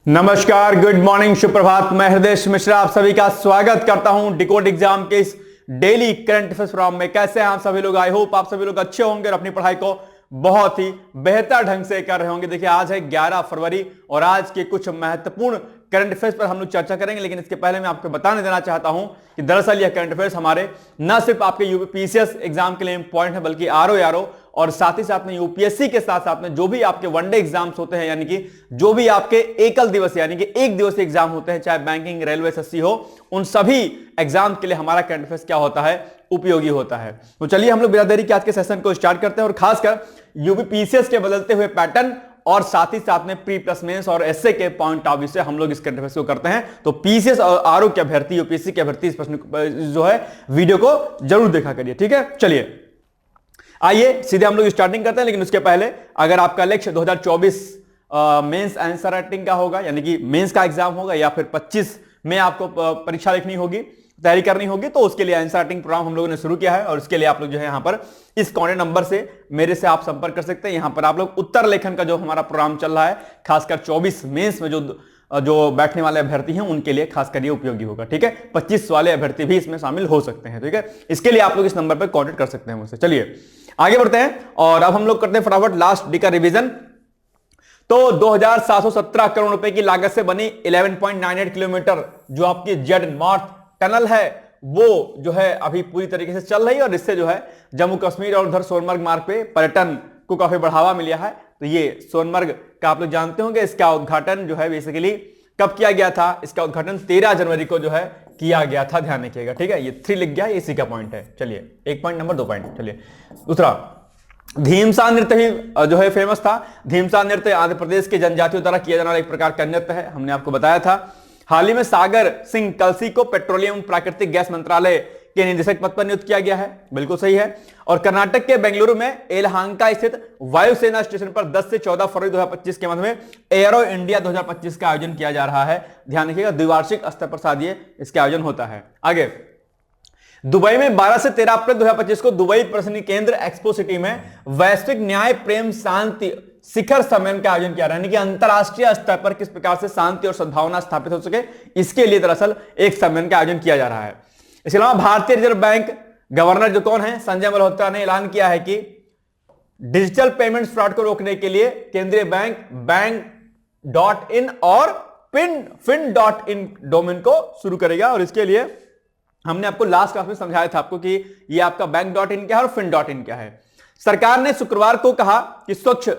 नमस्कार, good morning, सुप्रभात। मैं हृदय मिश्रा आप सभी का स्वागत करता हूं डिकोड एग्जाम के इस डेली करंट अफेयर्स प्रोग्राम में। कैसे हैं आप सभी लोग? आई होप आप सभी लोग अच्छे होंगे और अपनी पढ़ाई को बहुत ही बेहतर ढंग से कर रहे होंगे। देखिए, आज है 11 फरवरी और आज के कुछ महत्वपूर्ण करंट अफेयर्स पर हम लोग चर्चा करेंगे। लेकिन इसके पहले मैं आपको बताने देना चाहता हूं कि दरअसल यह करंट अफेयर्स हमारे न सिर्फ आपके यूपीपीसीएस एग्जाम के लिए इंपॉर्टेंट है, बल्कि आरओ और साथ ही साथ में यूपीएससी के साथ साथ में जो भी आपके वनडे एग्जाम्स होते हैं, यानी कि जो भी आपके एकल दिवस यानी कि एक दिवसीय एग्जाम होते हैं, चाहे बैंकिंग, रेलवे, एसएससी हो, उन सभी एग्जाम के लिए हमारा करंट अफेयर्स क्या होता है, उपयोगी होता है। तो चलिए हम लोग बिना देरी के आज के सेशन को स्टार्ट करते हैं और खासकर यूपीपीसीएस के बदलते हुए पैटर्न और साथ ही साथ में प्री प्लस मेंस और एसए के पॉइंट ऑफ व्यू से हम लोग इस करंट अफेयर्स को करते हैं। तो पीसीएस और आरओ के अभ्यर्थी, यूपीएससी के अभ्यर्थी इस प्रश्न जो है वीडियो को जरूर देखा करिए, ठीक है। चलिए आइए सीधे हम लोग स्टार्टिंग करते हैं। लेकिन उसके पहले अगर आपका लक्ष्य 2024 मेंस आंसर राइटिंग का होगा, यानी कि मेंस का एग्जाम होगा, या फिर 25 में आपको परीक्षा लिखनी होगी, तैयारी करनी होगी, तो उसके लिए आंसर राइटिंग प्रोग्राम हम लोगों ने शुरू किया है। और इसके लिए आप लोग जो है यहां पर इस कॉन्टैक्ट नंबर से मेरे से आप संपर्क कर सकते हैं। यहां पर आप लोग उत्तर लेखन का जो हमारा प्रोग्राम चल रहा है, खासकर 24 मेंस में जो बैठने वाले अभ्यर्थी हैं उनके लिए खासकर ये उपयोगी होगा, ठीक है। 25 वाले अभ्यर्थी भी इसमें शामिल हो सकते हैं, ठीक है। इसके लिए आप लोग इस नंबर पर कॉन्टैक्ट कर सकते हैं मुझसे। चलिए आगे बढ़ते हैं और अब हम लोग करते हैं फटाफट लास्ट डी का रिवीजन। तो 2717 करोड़ रुपए की लागत से बनी 11.98 किलोमीटर जो आपकी जेड नॉर्थ टनल है, वो जो है अभी पूरी तरीके से चल रही है। और इससे जो है जम्मू कश्मीर और उधर सोनमर्ग मार्ग पे पर्यटन को काफी बढ़ावा मिला है। तो ये सोनमर्ग का आप लोग जानते होंगे, इसका उद्घाटन जो है बेसिकली कब किया गया था? इसका उद्घाटन 13 जनवरी को जो है किया गया था, ध्यान रखिएगा, ठीक है। ये 3 लिख गया, इसी का पॉइंट है। चलिए एक पॉइंट, नंबर 2 पॉइंट। चलिए दूसरा, धीमसा नृत्य भी जो है फेमस था। धीमसा नृत्य आंध्र प्रदेश के जनजातियों द्वारा किया जाने वाला एक प्रकार का नृत्य है, हमने आपको बताया था। हाल ही में सागर सिंह कलसी को पेट्रोलियम प्राकृतिक गैस मंत्रालय के निदेशक पद पर नियुक्त किया गया है, बिल्कुल सही है। और कर्नाटक के बेंगलुरु में एलहांका स्थित वायुसेना स्टेशन पर 10 से 14 फरवरी 2025 के मध्य में एरो इंडिया 2025 का आयोजन किया जा रहा है। ध्यान रखिएगा, द्विवार्षिक स्तर पर शायद इसका आयोजन होता है। आगे, दुबई में 12 से 13 अप्रैल 2025 को दुबई प्रदर्शनी केंद्र एक्सपो सिटी में वैश्विक न्याय प्रेम शांति शिखर सम्मेलन का आयोजन किया, यानी कि अंतरराष्ट्रीय स्तर पर किस प्रकार से शांति और सद्भावना स्थापित हो सके, इसके लिए दरअसल एक सम्मेलन का आयोजन किया जा रहा है। इसके अलावा भारतीय रिजर्व बैंक गवर्नर जो कौन है, संजय मल्होत्रा ने ऐलान किया है कि डिजिटल पेमेंट फ्रॉड को रोकने के लिए केंद्रीय बैंक बैंक.in और fin.in डोमेन को शुरू करेगा। और इसके लिए हमने आपको लास्ट क्लास में समझाया था आपको कि ये आपका बैंक.in क्या है और fin.in क्या है। सरकार ने शुक्रवार को कहा कि स्वच्छ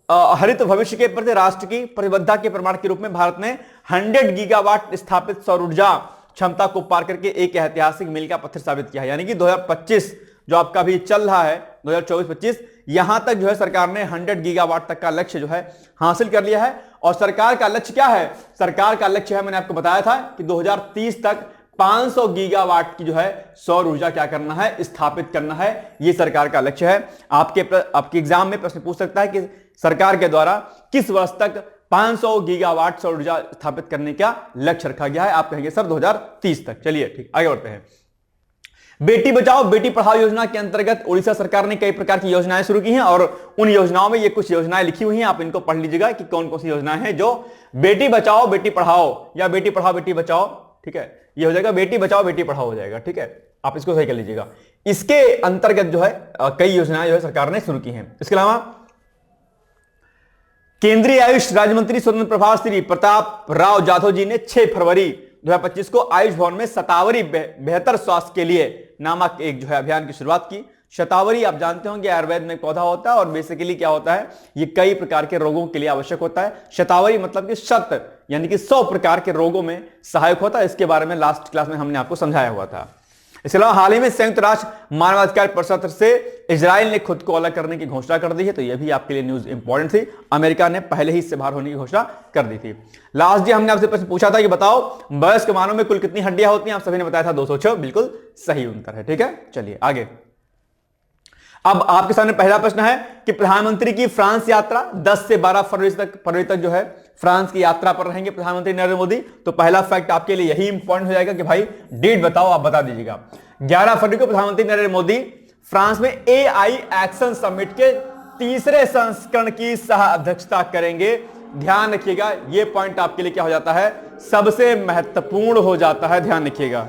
हरित भविष्य के प्रति राष्ट्र की प्रतिबद्धता के प्रमाण के रूप में भारत ने 100 गीगावाट स्थापित सौर ऊर्जा क्षमता को पार करके एक ऐतिहासिक मील का पत्थर साबित किया है। यानी कि 2025 जो आपका भी चल रहा है, 2024-25, यहां तक जो है सरकार ने 100 गीगावाट तक का लक्ष्य जो है हासिल कर लिया है। और सरकार का लक्ष्य क्या है? सरकार का लक्ष्य है, मैंने आपको बताया था कि 2030 तक 500 गीगावाट की जो है सौर ऊर्जा क्या करना है, स्थापित करना है। यह सरकार का लक्ष्य है। आपके एग्जाम में प्रश्न पूछ सकता है कि सरकार के द्वारा किस वर्ष तक 500 गीगावाट सौर ऊर्जा स्थापित करने का लक्ष्य रखा गया है? आप कहेंगे सर 2030 तक। चलिए ठीक, आगे बढ़ते हैं। बेटी बचाओ बेटी पढ़ाओ योजना के अंतर्गत उड़ीसा सरकार ने कई प्रकार की योजनाएं शुरू की हैं और उन योजनाओं में ये कुछ योजनाएं लिखी हुई हैं, आप इनको पढ़ लीजिएगा कि कौन कौन सी योजनाएं हैं जो बेटी बचाओ बेटी पढ़ाओ या बेटी पढ़ाओ बेटी बचाओ, ठीक है। ये हो जाएगा बेटी बचाओ बेटी पढ़ाओ हो जाएगा, ठीक है। आप इसको सही कर लीजिएगा। इसके अंतर्गत जो है कई योजनाएं जो है सरकार ने शुरू की हैं। इसके अलावा केंद्रीय आयुष राज्य मंत्री स्वतंत्र प्रभार श्री प्रताप राव जाधव जी ने 6 फरवरी 2025 को आयुष भवन में शतावरी बेहतर स्वास्थ्य के लिए नामक एक जो है अभियान की शुरुआत की। शतावरी आप जानते होंगे आयुर्वेद में पौधा होता है और बेसिकली क्या होता है, ये कई प्रकार के रोगों के लिए आवश्यक होता है। शतावरी मतलब कि 100 यानी कि 100 प्रकार के रोगों में सहायक होता है। इसके बारे में लास्ट क्लास में हमने आपको समझाया हुआ था। इसके अलावा हाल ही में संयुक्त राष्ट्र मानवाधिकार परिषद से इजराइल ने खुद को अलग करने की घोषणा कर दी है। तो यह भी आपके लिए न्यूज इंपॉर्टेंट थी। अमेरिका ने पहले ही इससे बाहर होने की घोषणा कर दी थी। लास्ट डे हमने आपसे प्रश्न पूछा था कि बताओ वयस्क मानव में कुल कितनी हड्डियां होती हैं? आप सभी ने बताया था 206, बिल्कुल सही उत्तर है, ठीक है। चलिए आगे, अब आपके सामने पहला प्रश्न है कि प्रधानमंत्री की फ्रांस यात्रा 10 से 12 फरवरी तक जो है फ्रांस की यात्रा पर रहेंगे प्रधानमंत्री नरेंद्र मोदी। तो पहला फैक्ट आपके लिए यही इंपॉर्टेंट हो जाएगा कि भाई डेट बताओ, आप बता दीजिएगा। 11 फरवरी को प्रधानमंत्री नरेंद्र मोदी फ्रांस में एआई एक्शन समिट के तीसरे संस्करण की सह अध्यक्षता करेंगे। ध्यान रखिएगा, ये पॉइंट आपके लिए क्या हो जाता है, सबसे महत्वपूर्ण हो जाता है, ध्यान रखिएगा।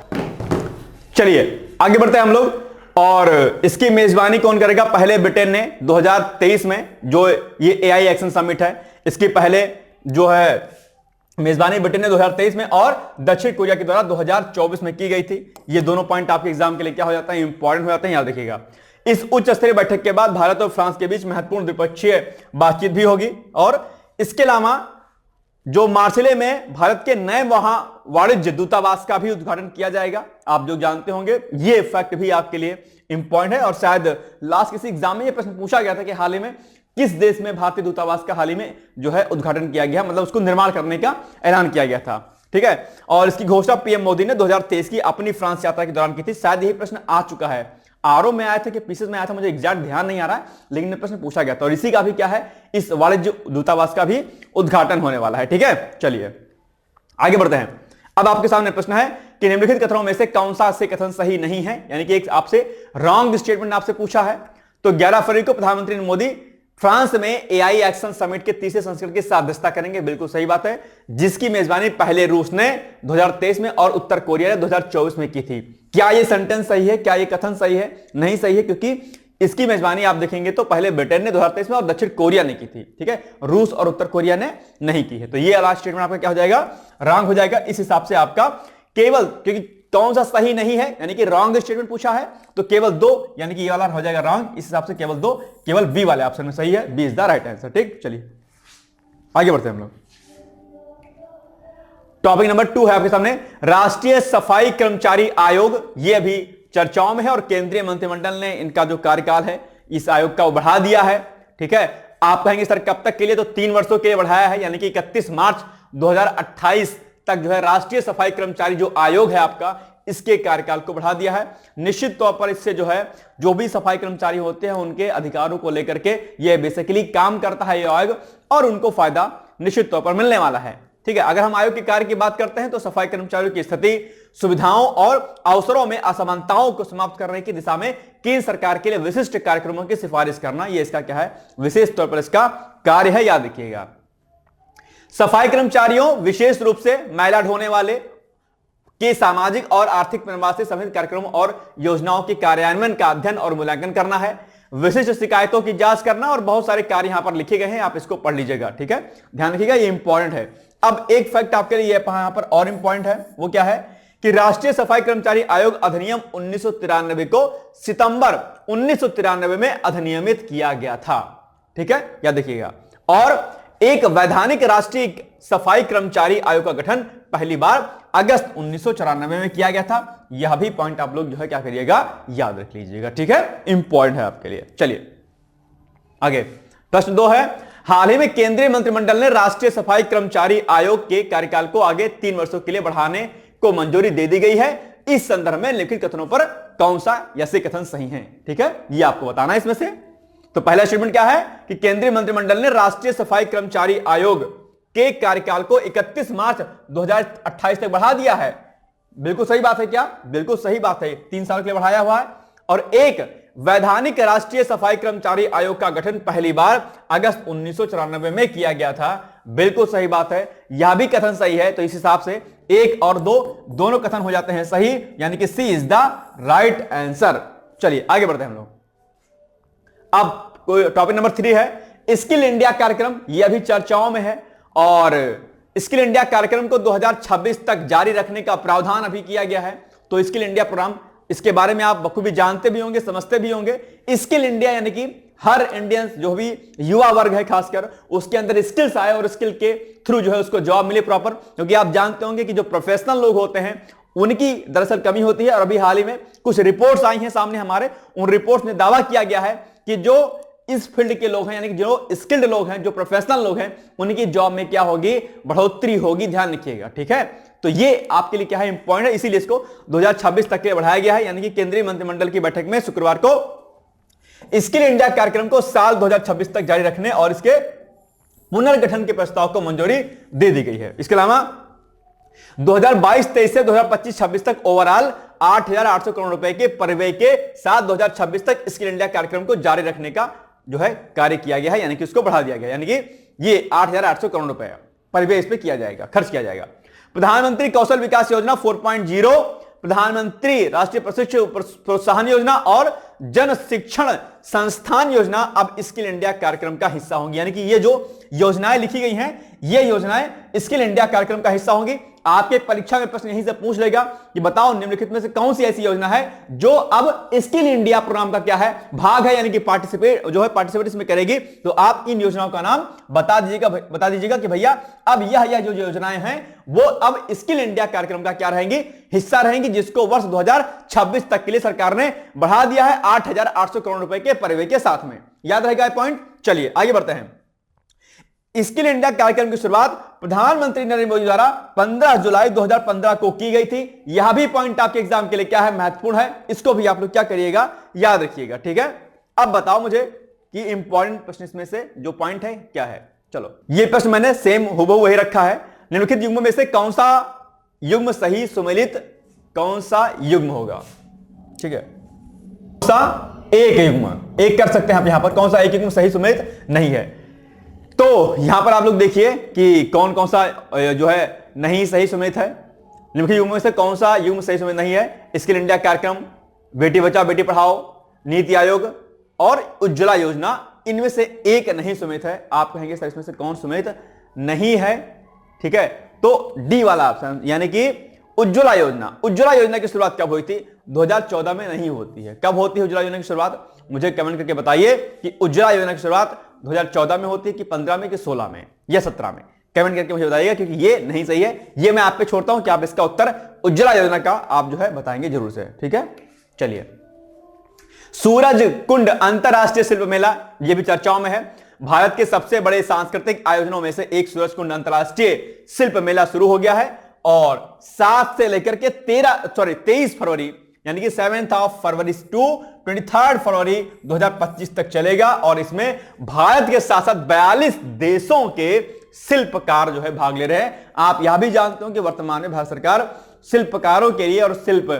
चलिए आगे बढ़ते हैं हम लोग, और इसकी मेजबानी कौन करेगा? पहले ब्रिटेन ने 2023 में, जो ये एआई एक्शन समिट है, इसकी पहले जो है मेजबानी ब्रिटेन ने 2023 में और दक्षिण कोरिया के द्वारा 2024 में की गई थी। ये दोनों पॉइंट आपके एग्जाम के लिए क्या हो जाता है, इंपॉर्टेंट हो जाते हैं, याद रखिएगा। इस उच्च स्तरीय बैठक के बाद भारत और फ्रांस के बीच महत्वपूर्ण द्विपक्षीय बातचीत भी होगी, और इसके अलावा जो मार्सिले में भारत के नए वहां वाणिज्य दूतावास का भी उद्घाटन किया जाएगा। आप जो जानते होंगे, ये फैक्ट भी आपके लिए इंपॉर्टेंट है, और शायद लास्ट किसी एग्जाम में ये प्रश्न पूछा गया था कि हाल ही में किस देश में भारतीय दूतावास का हाल ही में जो है उद्घाटन किया गया, मतलब उसको निर्माण करने का ऐलान किया गया था, ठीक है। और इसकी घोषणा पीएम मोदी ने 2023 की अपनी फ्रांस यात्रा के दौरान की थी। शायद यही प्रश्न आ चुका है, आरओ में आया था कि पीसीएस में आया था, मुझे एग्जैक्ट ध्यान नहीं आ रहा है, लेकिन प्रश्न पूछा गया था। और इसी का भी क्या है, इस वाणिज्य दूतावास का भी उद्घाटन होने वाला है, ठीक है। चलिए आगे बढ़ते हैं। अब आपके सामने प्रश्न है कि निम्नलिखित कथनों में से कौन सा से कथन सही नहीं है, यानी कि एक आपसे रॉन्ग स्टेटमेंट आपसे पूछा है। तो 11 फरवरी को प्रधानमंत्री मोदी फ्रांस में एआई एक्शन समिट के तीसरे संस्करण की अध्यक्षता करेंगे, बिल्कुल सही बात है, जिसकी मेजबानी पहले रूस ने 2023 में और उत्तर कोरिया ने 2024 में की थी। क्या यह सेंटेंस सही है, क्या यह कथन सही है? नहीं सही है, क्योंकि इसकी मेजबानी आप देखेंगे तो पहले ब्रिटेन ने 2023 में और दक्षिण कोरिया ने की थी, ठीक है, रूस और उत्तर कोरिया ने नहीं की है। तो यह वाला स्टेटमेंट आपका क्या हो जाएगा, रॉन्ग हो जाएगा। इस हिसाब से आपका केवल, क्योंकि कौन सा सही नहीं है, यानी कि रॉन्ग स्टेटमेंट पूछा है, तो केवल दो, यानी कि ये वाला हो जाएगा रॉन्ग। इस हिसाब से केवल दो, केवल बी वाले ऑप्शन में सही है, B is the right answer, ठीक। चलिए आगे बढ़ते हैं हम लोग। टॉपिक नंबर 2 है आपके सामने, राष्ट्रीय सफाई कर्मचारी आयोग। ये अभी चर्चाओं में है और केंद्रीय मंत्रिमंडल ने इनका जो कार्यकाल है इस आयोग का बढ़ा दिया है, ठीक है। आप कहेंगे सर कब तक के लिए, तो 3 वर्षों के लिए बढ़ाया है, यानी कि 31 मार्च 2028 तक जो है राष्ट्रीय सफाई कर्मचारी जो आयोग है आपका, इसके कार्यकाल को बढ़ा दिया है। निश्चित तौर पर इससे जो है जो भी सफाई कर्मचारी होते हैं उनके अधिकारों को लेकर के ये बेसिकली काम करता है ये आयोग, और उनको फायदा निश्चित तौर पर मिलने वाला है, ठीक है। अगर हम आयोग के कार्य की बात करते हैं तो सफाई कर्मचारियों की स्थिति, सुविधाओं और अवसरों में असमानताओं को समाप्त करने की दिशा में केंद्र सरकार के लिए विशिष्ट कार्यक्रमों की सिफारिश करना, यह इसका क्या है, विशेष तौर पर इसका कार्य है, याद रखिएगा। सफाई कर्मचारियों, विशेष रूप से महिला ढोने वाले के सामाजिक और आर्थिक पुनर्वास से संबंधित कार्यक्रमों और योजनाओं के कार्यान्वयन का अध्ययन और मूल्यांकन करना है, विशिष्ट शिकायतों की जांच करना, और बहुत सारे कार्य यहां पर लिखे गए हैं, आप इसको पढ़ लीजिएगा, ठीक है, ध्यान रखिएगा, ये इंपॉर्टेंट है। अब एक फैक्ट आपके लिए यहां पर और इंपॉर्टेंट है, वो क्या है कि राष्ट्रीय सफाई कर्मचारी आयोग अधिनियम 1993 को सितंबर 1993 में अधिनियमित किया गया था, ठीक है, याद रखिएगा। और एक वैधानिक राष्ट्रीय सफाई कर्मचारी आयोग का गठन पहली बार अगस्त 1994 में किया गया था। यह भी पॉइंट आप लोग जो है क्या करिएगा, याद रख लीजिएगा, ठीक है, इंपॉर्टेंट है आपके लिए। चलिए आगे प्रश्न 2 है, हाल ही में केंद्रीय मंत्रिमंडल ने राष्ट्रीय सफाई कर्मचारी आयोग के कार्यकाल को आगे 3 वर्षों के लिए बढ़ाने को मंजूरी दे दी गई है। इस संदर्भ में लिखित कथनों पर कौन सा ऐसे कथन सही है, ठीक है, ये आपको बताना है इसमें से। तो पहला स्टेटमेंट क्या है कि केंद्रीय मंत्रिमंडल ने राष्ट्रीय सफाई कर्मचारी आयोग के कार्यकाल को 31 मार्च 2028 तक बढ़ा दिया है। बिल्कुल सही बात है, क्या बिल्कुल सही बात है, 3 साल के लिए बढ़ाया हुआ है। और एक वैधानिक राष्ट्रीय सफाई कर्मचारी आयोग का गठन पहली बार अगस्त 1994 में किया गया था, बिल्कुल सही बात है, यह भी कथन सही है। तो इस हिसाब से 1 और 2 दोनों कथन हो जाते हैं सही, यानी कि सी इज द राइट आंसर। चलिए आगे बढ़ते हैं हम लोग। अब टॉपिक नंबर 3 है स्किल इंडिया कार्यक्रम, यह भी चर्चाओं में है, और स्किल इंडिया कार्यक्रम को 2026 तक जारी रखने का प्रावधान अभी किया गया है। तो स्किल इंडिया प्रोग्राम, इसके बारे में आप बखूबी जानते भी होंगे, समझते भी होंगे। स्किल इंडिया यानी कि हर इंडियन जो भी युवा वर्ग है खासकर, उसके अंदर स्किल्स आए और स्किल के थ्रू जो है उसको जॉब मिले प्रॉपर, क्योंकि आप जानते होंगे कि जो प्रोफेशनल लोग होते हैं उनकी दरअसल कमी होती है। और अभी हाल ही में कुछ रिपोर्ट्स आई हैं सामने हमारे, उन रिपोर्ट्स में दावा किया गया है कि जो इस फील्ड के लोग हैं, यानी कि जो स्किल्ड लोग हैं, जो प्रोफेशनल लोग हैं, उनकी जॉब में क्या होगी, बढ़ोतरी होगी, ध्यान रखिएगा, ठीक है। तो ये आपके लिए क्या है, इंपॉर्टेंट है, इसीलिए इसको 2026 तक के लिए बढ़ाया गया है। यानी कि केंद्रीय मंत्रिमंडल की बैठक में शुक्रवार को स्किल इंडिया कार्यक्रम को साल 2026 तक जारी रखने और इसके पुनर्गठन के प्रस्ताव को मंजूरी दे दी गई है। इसके अलावा 2022-23 से 2025-26 तक ओवरऑल 8,800 करोड़ रुपए के परिव्यय के साथ 2026 तक स्किल इंडिया कार्यक्रम को जारी रखने का जो है कार्य किया गया है, यानी कि उसको बढ़ा दिया गया, यानी कि ये 8,800 करोड़ रुपए परिवेश पे किया जाएगा, खर्च किया जाएगा। प्रधानमंत्री कौशल विकास योजना 4.0, प्रधानमंत्री राष्ट्रीय प्रशिक्षण प्रोत्साहन योजना और जन शिक्षण संस्थान योजना अब स्किल इंडिया कार्यक्रम का हिस्सा होंगी। यानी कि ये जो योजनाएं लिखी गई हैं, ये योजनाएं स्किल इंडिया कार्यक्रम का हिस्सा होंगी। आपके परीक्षा में प्रश्न यहीं से पूछ लेगा कि बताओ निम्नलिखित में से कौन सी ऐसी योजना है जो अब स्किल इंडिया प्रोग्राम का क्या है, भाग है, यानी कि पार्टिसिपेट जो है पार्टिसिपेट इसमें करेगी। तो आप इन योजनाओं का नाम बता दीजिएगा कि भैया अब यह जो योजनाएं हैं वो अब स्किल इंडिया कार्यक्रम का क्या रहेंगी, हिस्सा रहेंगी, जिसको वर्ष 2026 तक के लिए सरकार ने बढ़ा दिया है 8,800 करोड़ रुपए के परिव्यय के साथ में। याद रहेगा पॉइंट। चलिए आगे बढ़ते हैं। स्किल इंडिया कार्यक्रम की शुरुआत प्रधानमंत्री नरेंद्र मोदी द्वारा 15 जुलाई 2015 को की गई थी। यह भी पॉइंट आपके एग्जाम के लिए क्या है, महत्वपूर्ण है। इसको भी आप लोग क्या करिएगा, याद रखिएगा, ठीक है। अब बताओ मुझे कि इंपॉर्टेंट प्रश्न इसमें से जो पॉइंट है क्या है। चलो, ये प्रश्न मैंने सेम हुबहू वही रखा है। निम्नलिखित युग्म में से कौन सा युग्म सही सुमेलित, कौन सा युग्म होगा, ठीक है। कौन सा एक युग्म, एक कर सकते हैं आप यहां पर, कौन सा एक युग्म सही सुमेलित नहीं है। तो यहां पर आप लोग देखिए कि कौन कौन सा जो है नहीं सही सुमेलित है। निम्नलिखित युग्म में से कौन सा युग्म सही सुमेलित नहीं है। स्किल इंडिया कार्यक्रम, बेटी बचाओ बेटी पढ़ाओ, नीति आयोग और उज्ज्वला योजना, इनमें से एक नहीं सुमेलित है। आप कहेंगे सर इसमें से कौन सुमेलित नहीं है, ठीक है। तो डी वाला ऑप्शन, यानी कि उज्ज्वला योजना। उज्ज्वला योजना की शुरुआत कब हुई थी, 2014 में नहीं होती है। कब होती है उज्ज्वला योजना की शुरुआत, मुझे कमेंट करके बताइए कि उज्ज्वला योजना की शुरुआत 2014 में होती है कि 15 में कि 16 में या 17 में, कमेंट करके मुझे बताइएगा, क्योंकि ये नहीं सही है। ये मैं आप पे छोड़ता हूं कि आप इसका उत्तर उज्ज्वला योजना का आप जो है बताएंगे जरूर से, ठीक है। चलिए, सूरज कुंड अंतरराष्ट्रीय शिल्प मेला, ये भी चर्चाओं में है। भारत के सबसे बड़े सांस्कृतिक आयोजनों में से एक सूरज कुंड अंतरराष्ट्रीय शिल्प मेला शुरू हो गया है और 7 से लेकर के 23 फरवरी यानी कि 7 फरवरी टू 23 फरवरी 2025 तक चलेगा। और इसमें भारत के साथ साथ 42 देशों के शिल्पकार जो है भाग ले रहे हैं। आप यह भी जानते हो कि वर्तमान में भारत सरकार शिल्पकारों के लिए और शिल्प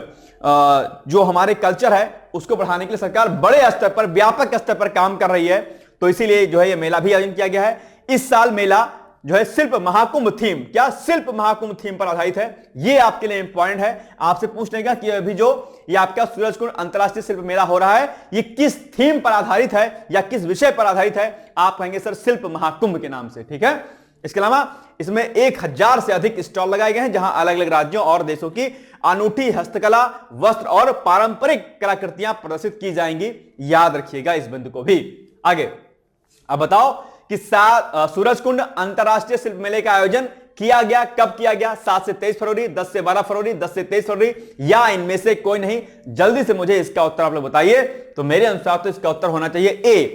जो हमारे कल्चर है उसको बढ़ाने के लिए सरकार बड़े स्तर पर, व्यापक स्तर पर काम कर रही है। तो इसीलिए जो है ये मेला भी आयोजन किया गया है। इस साल मेला जो है शिल्प महाकुंभ थीम, क्या शिल्प महाकुंभ थीम पर आधारित है। ये आपके लिए इंपॉर्टेंट है, आपसे पूछ लेगा कि अभी जो ये आपका सूरजकुंड अंतरराष्ट्रीय शिल्प मेला हो रहा है ये किस थीम पर आधारित है या किस विषय पर आधारित है। आप कहेंगे सर शिल्प महाकुंभ के नाम से, ठीक है। इसके अलावा इसमें 1000 से अधिक स्टॉल लगाए गए हैं जहां अलग अलग राज्यों और देशों की अनूठी हस्तकला, वस्त्र और पारंपरिक कलाकृतियां प्रदर्शित की जाएंगी। याद रखिएगा इस बिंदु को भी। आगे अब बताओ कि सूरजकुंड अंतरराष्ट्रीय शिल्प मेले का आयोजन किया गया, कब किया गया, 7 से 23 फरवरी, 10 से 12 फरवरी, 10 से 23 फरवरी, या इनमें से कोई नहीं। जल्दी से मुझे इसका उत्तर आप लोग बताइए। तो मेरे अनुसार तो इसका उत्तर होना चाहिए ए।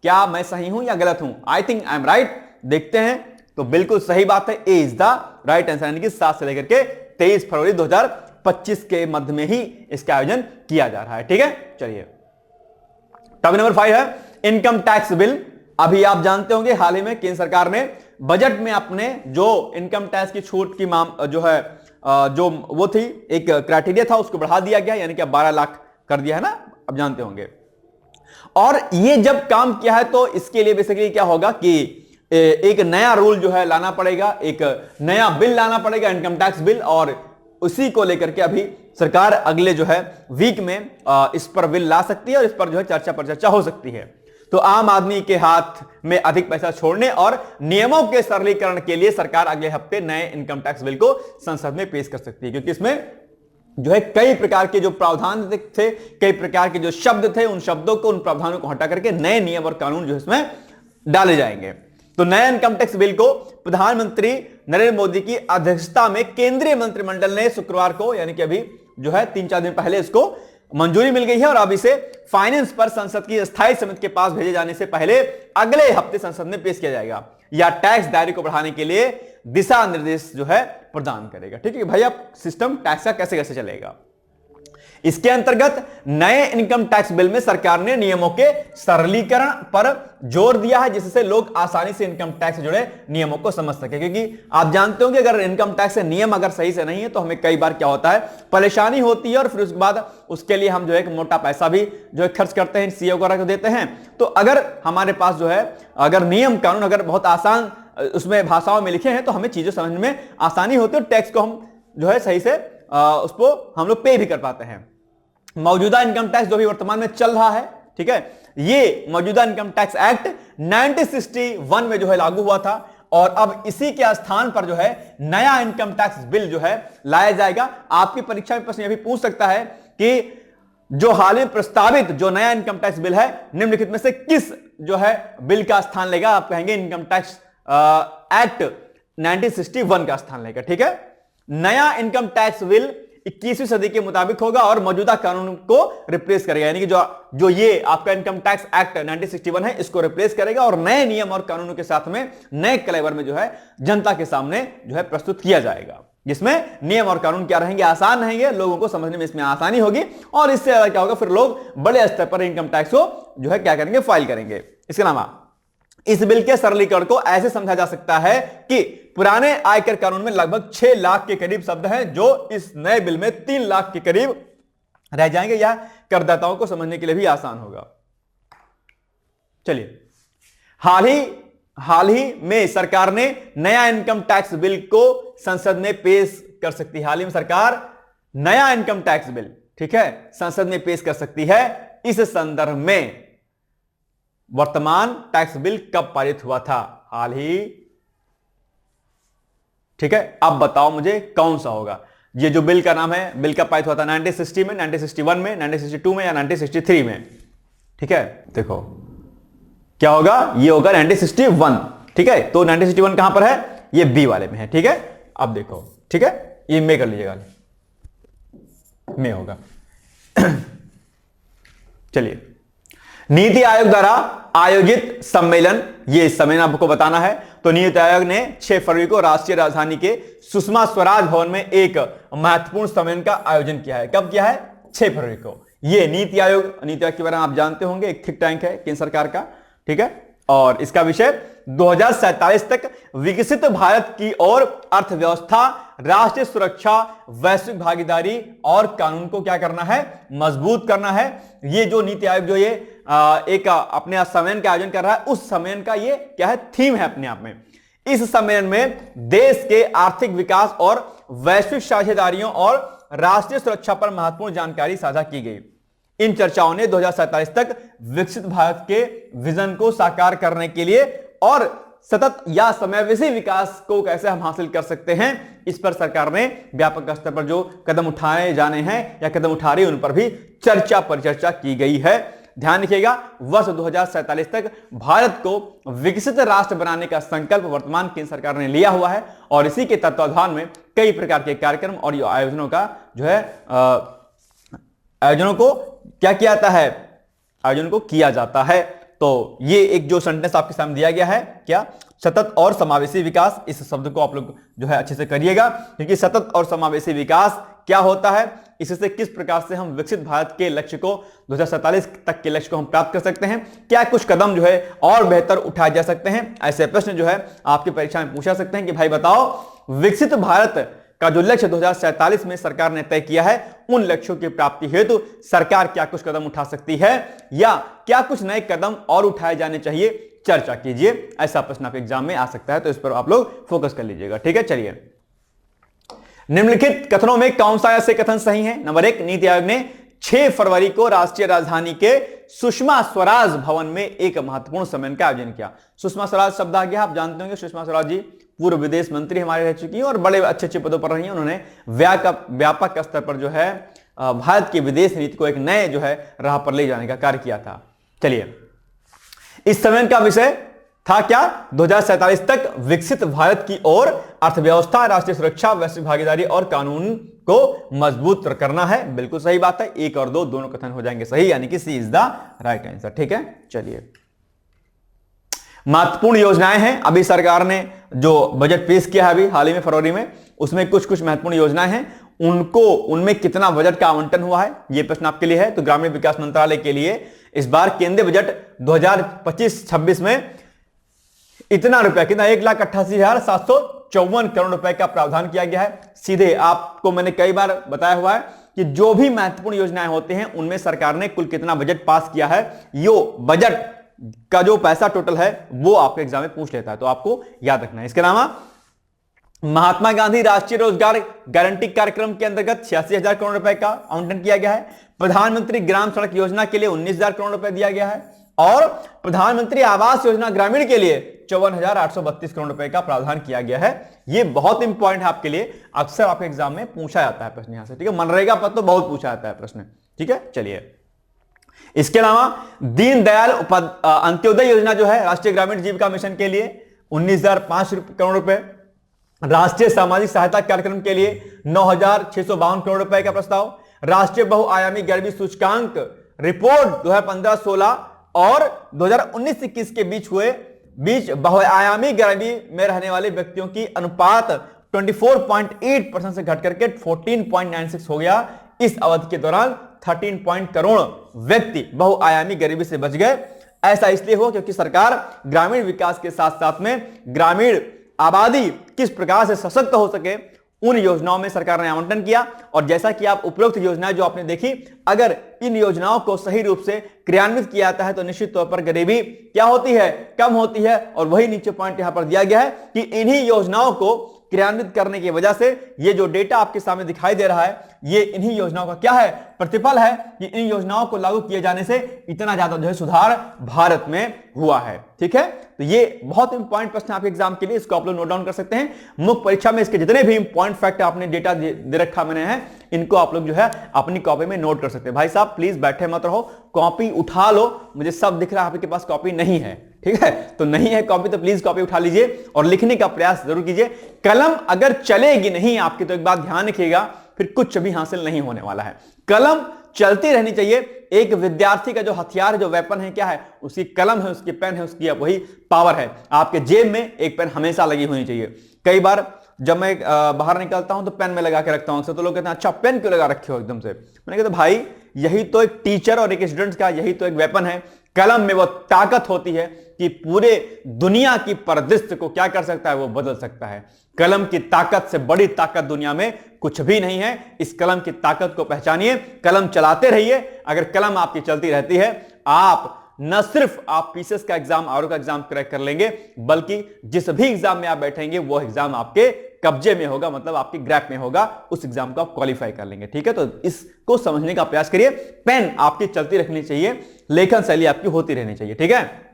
क्या मैं सही हूं या गलत हूं? I think I am right. देखते हैं, तो बिल्कुल सही बात है, ए इज द राइट आंसर, यानी कि 7 से लेकर के 23 फरवरी 2025 के मध्य में ही इसका आयोजन किया जा रहा है, ठीक है। चलिए, टॉपिक नंबर 5 है इनकम टैक्स बिल। अभी आप जानते होंगे हाल ही में केंद्र सरकार ने बजट में अपने जो इनकम टैक्स की छूट की जो है जो वो थी एक क्राइटेरिया था उसको बढ़ा दिया गया, यानी कि 12 लाख कर दिया है ना, अब जानते होंगे। और ये जब काम किया है तो इसके लिए बेसिकली क्या होगा कि एक नया रूल जो है लाना पड़ेगा, एक नया बिल लाना पड़ेगा, इनकम टैक्स बिल। और उसी को लेकर के अभी सरकार अगले जो है वीक में इस पर बिल ला सकती है और इस पर जो है चर्चा हो सकती है। तो आम आदमी के हाथ में अधिक पैसा छोड़ने और नियमों के सरलीकरण के लिए सरकार अगले हफ्ते नए इनकम टैक्स बिल को संसद में पेश कर सकती है, क्योंकि इसमें जो है कई प्रकार के जो प्रावधान थे, कई प्रकार के जो शब्द थे, उन शब्दों को, उन प्रावधानों को हटा करके नए नियम और कानून जो इसमें डाले जाएंगे। तो नया इनकम टैक्स बिल को प्रधानमंत्री नरेंद्र मोदी की अध्यक्षता में केंद्रीय मंत्रिमंडल ने शुक्रवार को, यानी कि अभी जो है 3-4 दिन पहले इसको मंजूरी मिल गई है और अब इसे फाइनेंस पर संसद की स्थायी समिति के पास भेजे जाने से पहले अगले हफ्ते संसद में पेश किया जाएगा। या टैक्स दायरे को बढ़ाने के लिए दिशा निर्देश जो है प्रदान करेगा, ठीक है भाई। अब सिस्टम टैक्स का कैसे कैसे चलेगा। इसके अंतर्गत नए इनकम टैक्स बिल में सरकार ने नियमों के सरलीकरण पर जोर दिया है, जिससे लोग आसानी से इनकम टैक्स से जुड़े नियमों को समझ सके। क्योंकि आप जानते हो कि अगर इनकम टैक्स के नियम अगर सही से नहीं है तो हमें कई बार क्या होता है, परेशानी होती है, और फिर उसके बाद उसके लिए हम जो है मोटा पैसा भी जो है खर्च करते हैं, सीए वगैरह को देते हैं। तो अगर हमारे पास जो है अगर नियम कानून अगर बहुत आसान उसमें भाषाओं में लिखे हैं तो हमें चीजें समझने में आसानी होती है, और टैक्स को हम जो है सही से उसको हम लोग पे भी कर पाते हैं। मौजूदा इनकम टैक्स जो भी वर्तमान में चल रहा है, ठीक है, ये मौजूदा इनकम टैक्स एक्ट 1961 में जो है लागू हुआ था, और अब इसी के स्थान पर जो है नया इनकम टैक्स बिल जो है लाया जाएगा। आपकी परीक्षा में प्रश्न यह भी पूछ सकता है कि जो हाल में प्रस्तावित जो नया इनकम टैक्स बिल है निम्नलिखित में से किस जो है बिल का स्थान लेगा? आप कहेंगे इनकम टैक्स एक्ट 1961 का स्थान लेगा। ठीक है, नया इनकम टैक्स बिल 21वीं सदी के मुताबिक होगा और मौजूदा कानून को रिप्लेस करेगा, यानी कि जो ये आपका इनकम टैक्स एक्ट 1961 है इसको रिप्लेस करेगा और नए नियम और कानूनों के साथ में नए कलेवर में जो है जनता के सामने जो है प्रस्तुत किया जाएगा, जिसमें नियम और कानून क्या रहेंगे, आसान रहेंगे, लोगों को समझने में इसमें आसानी होगी, और इससे ज्यादा क्या होगा, फिर लोग बड़े स्तर पर इनकम टैक्स को जो है क्या करेंगे, फाइल करेंगे। इसके अलावा इस बिल के सरलीकरण को ऐसे समझा जा सकता है कि पुराने आयकर कानून में लगभग 6 लाख के करीब शब्द हैं जो इस नए बिल में 3 लाख के करीब रह जाएंगे, या करदाताओं को समझने के लिए भी आसान होगा। चलिए, हाल ही में सरकार ने नया इनकम टैक्स बिल को संसद में पेश कर सकती है। हाल ही में सरकार नया इनकम टैक्स बिल, ठीक है, संसद में पेश कर सकती है। इस संदर्भ में वर्तमान टैक्स बिल कब पारित हुआ था? हाल ही, ठीक है। अब बताओ मुझे कौन सा होगा ये जो बिल का नाम है, बिल कब पारित हुआ था? 1960 में, 1961 में, 1962 में या 1963 में? ठीक है, देखो क्या होगा, ये होगा 1961, ठीक है। तो 1961 कहां पर है? ये बी वाले में है, ठीक है। अब देखो, ठीक है, ये में कर लीजिएगा, में होगा। चलिए, नीति आयोग द्वारा आयोजित सम्मेलन, ये सम्मेलन आपको बताना है। तो नीति आयोग ने 6 फरवरी को राष्ट्रीय राजधानी के सुषमा स्वराज भवन में एक महत्वपूर्ण सम्मेलन का आयोजन किया है। कब किया है? 6 फरवरी को। ये नीति आयोग के बारे में आप जानते होंगे, एक थिंक टैंक है केंद्र सरकार का, ठीक है। और इसका विषय 2047 तक विकसित भारत की ओर अर्थव्यवस्था, राष्ट्रीय सुरक्षा, वैश्विक भागीदारी और कानून को क्या करना है, मजबूत करना है। ये जो नीति आयोग जो ये एक अपने सम्मेलन का आयोजन कर रहा है, उस सम्मेलन का ये क्या है, थीम है अपने आप में। इस सम्मेलन में देश के आर्थिक विकास और वैश्विक साझेदारियों और राष्ट्रीय सुरक्षा पर महत्वपूर्ण जानकारी साझा की गई। इन चर्चाओं ने 2047 तक विकसित भारत के विजन को साकार करने के लिए और सतत या समावेशी विकास को कैसे हम हासिल कर सकते हैं, इस पर सरकार ने व्यापक स्तर पर जो कदम उठाए जाने हैं या कदम उठा रही है उन पर भी परिचर्चा की गई है। ध्यान रखिएगा, वर्ष 2047 तक भारत को विकसित राष्ट्र बनाने का संकल्प वर्तमान केंद्र सरकार ने लिया हुआ है, और इसी के तत्वाधान में कई प्रकार के कार्यक्रम और आयोजनों का जो है आयोजनों को क्या किया जाता है, आयोजन को किया जाता है। तो ये एक जो सेंटेंस आपके सामने दिया गया है, क्या, सतत और समावेशी विकास, इस शब्द को आप लोग जो है अच्छे से करिएगा, क्योंकि सतत और समावेशी विकास क्या होता है, इससे किस प्रकार से हम विकसित भारत के लक्ष्य को 2047 तक के लक्ष्य को हम प्राप्त कर सकते हैं, क्या कुछ कदम जो है और बेहतर उठाए जा सकते हैं। ऐसे प्रश्न जो है आपकी परीक्षा में पूछा सकते हैं कि भाई बताओ, विकसित भारत का जो लक्ष्य 2047 में सरकार ने तय किया है, उन लक्ष्यों की प्राप्ति हेतु सरकार क्या कुछ कदम उठा सकती है, या क्या कुछ नए कदम और उठाए जाने चाहिए, चर्चा कीजिए। ऐसा प्रश्न आप एग्जाम में आ सकता है, तो इस पर आप लोग फोकस कर लीजिएगा, ठीक है। चलिए, निम्नलिखित कथनों में कौन सा ऐसे कथन सही है? नंबर 1, नीति आयोग ने 6 फरवरी को राष्ट्रीय राजधानी के सुषमा स्वराज भवन में एक महत्वपूर्ण सम्मेलन का आयोजन किया। सुषमा स्वराज शब्द आ गया, आप जानते होंगे, सुषमा स्वराज जी पूर्व विदेश मंत्री हमारे रह चुकी हैं और बड़े अच्छे पदों पर रही हैं। उन्होंने व्यापक स्तर पर जो है भारत की विदेश नीति को एक नए जो है राह पर ले जाने का कार्य किया था। चलिए, इस सम्मेलन का विषय था क्या? 2047 तक विकसित भारत की ओर अर्थव्यवस्था, राष्ट्रीय सुरक्षा, वैश्विक भागीदारी और कानून को मजबूत करना है। बिल्कुल सही बात है, 1 और 2 दोनों कथन हो जाएंगे सही, यानी कि सी इज द राइट आंसर, ठीक है। चलिए, महत्वपूर्ण योजनाएं हैं। अभी सरकार ने जो बजट पेश किया है अभी हाल ही में फरवरी में, उसमें कुछ महत्वपूर्ण योजनाएं हैं, उनको उनमें कितना बजट का आवंटन हुआ है, यह प्रश्न आपके लिए है। तो ग्रामीण विकास मंत्रालय के लिए इस बार केंद्रीय बजट 2025-26 में इतना रुपया, कितना 1,88,754 करोड़ रुपए का प्रावधान किया गया है। सीधे आपको मैंने कई बार बताया हुआ है कि जो भी महत्वपूर्ण योजनाएं होती हैं उनमें सरकार ने कुल कितना बजट पास किया है, यो बजट का जो पैसा टोटल है वो आपके एग्जाम में पूछ लेता है, तो आपको याद रखना है। इसके अलावा महात्मा गांधी राष्ट्रीय रोजगार गारंटी कार्यक्रम के अंतर्गत 86,000 करोड़ रुपए का आवंटन किया गया है। प्रधानमंत्री ग्राम सड़क योजना के लिए 19,000 करोड़ रुपए दिया गया है और प्रधानमंत्री आवास योजना ग्रामीण के लिए 54,832 करोड़ रुपए का प्रावधान किया गया है। यह बहुत इंपॉर्टेंट है आपके लिए, अक्सर आपके एग्जाम में पूछा जाता है प्रश्न यहां से, ठीक है। मनरेगा पर तो बहुत पूछा जाता है प्रश्न, ठीक है। चलिए, इसके अलावा दीनदयाल अंत्योदय योजना जो है राष्ट्रीय ग्रामीण जीविका मिशन के लिए 19,005 करोड़ रुपए, राष्ट्रीय सामाजिक सहायता कार्यक्रम के लिए 9,652 करोड़ रुपए का प्रस्ताव, राष्ट्रीय बहुआयामी गरीबी सूचकांक रिपोर्ट 2015-16 और 2019-21 के बीच बहुआयामी गरीबी में रहने वाले व्यक्तियों की अनुपात 24.8% से घट करके 14.96 हो गया। इस अवधि के दौरान 13 करोड़ व्यक्ति बहुआयामी गरीबी से बच गए। ऐसा इसलिए हुआ क्योंकि सरकार ग्रामीण विकास के साथ साथ में ग्रामीण आबादी किस प्रकार से सशक्त हो सके उन योजनाओं में सरकार ने आवंटन किया। और जैसा कि आप उपरोक्त योजनाएं जो आपने देखी, अगर इन योजनाओं को सही रूप से क्रियान्वित किया जाता है तो निश्चित तौर पर गरीबी क्या होती है, कम होती है। और वही नीचे पॉइंट यहां पर दिया गया है कि इन्हीं योजनाओं को क्रियान्वित करने की वजह से ये जो डेटा आपके सामने दिखाई दे रहा है, ये इन्हीं योजनाओं का क्या है, प्रतिफल है कि इन योजनाओं को लागू किए जाने से इतना ज्यादा जो है सुधार भारत में हुआ है, ठीक है। तो ये बहुत इंपॉर्टेंट प्रश्न आपके एग्जाम के लिए, इसको आप लोग नोट डाउन कर सकते हैं। मुख्य परीक्षा में इसके जितने भी इंपॉर्टेंट फैक्ट आपने डेटा दे रखा मैंने है, इनको आप लोग जो है अपनी कॉपी में नोट कर सकते हैं। भाई साहब प्लीज बैठे मत रहो, कॉपी उठा लो। मुझे सब दिख रहा है आपके पास कॉपी नहीं है, ठीक है। तो नहीं है कॉपी तो प्लीज कॉपी उठा लीजिए और लिखने का प्रयास जरूर कीजिए। कलम अगर चलेगी नहीं आपकी तो एक बात ध्यान रखिएगा, फिर कुछ भी हासिल नहीं होने वाला है। कलम चलती रहनी चाहिए। एक विद्यार्थी का जो हथियार, जो वेपन है, क्या है, उसकी कलम है, उसकी पेन है, उसकी वही पावर है। आपके जेब में एक पेन हमेशा लगी होनी चाहिए। कई बार जब मैं बाहर निकलता हूं तो पेन में लगा के रखता हूं, तो लोग कहते हैं अच्छा पेन क्यों लगा रखे हो एकदम से। मैंने कहा भाई यही तो एक टीचर और एक स्टूडेंट का यही तो एक वेपन है। कलम में वो ताकत होती है कि पूरे दुनिया की परिदृश्य को क्या कर सकता है, वो बदल सकता है। कलम की ताकत से बड़ी ताकत दुनिया में कुछ भी नहीं है। इस कलम की ताकत को पहचानिए, कलम चलाते रहिए। अगर कलम आपकी चलती रहती है, आप न सिर्फ आप पीसीएस का एग्जाम, आरओ का एग्जाम क्रैक कर लेंगे, बल्कि जिस भी एग्जाम में आप बैठेंगे वो एग्जाम आपके कब्जे में होगा, मतलब आपकी ग्रैप में होगा। उस एग्जाम को आप क्वालिफाई कर लेंगे, ठीक है। तो इसको समझने का प्रयास करिए। पेन आपकी चलती रखनी चाहिए, लेखन शैली आपकी होती रहनी चाहिए, ठीक है।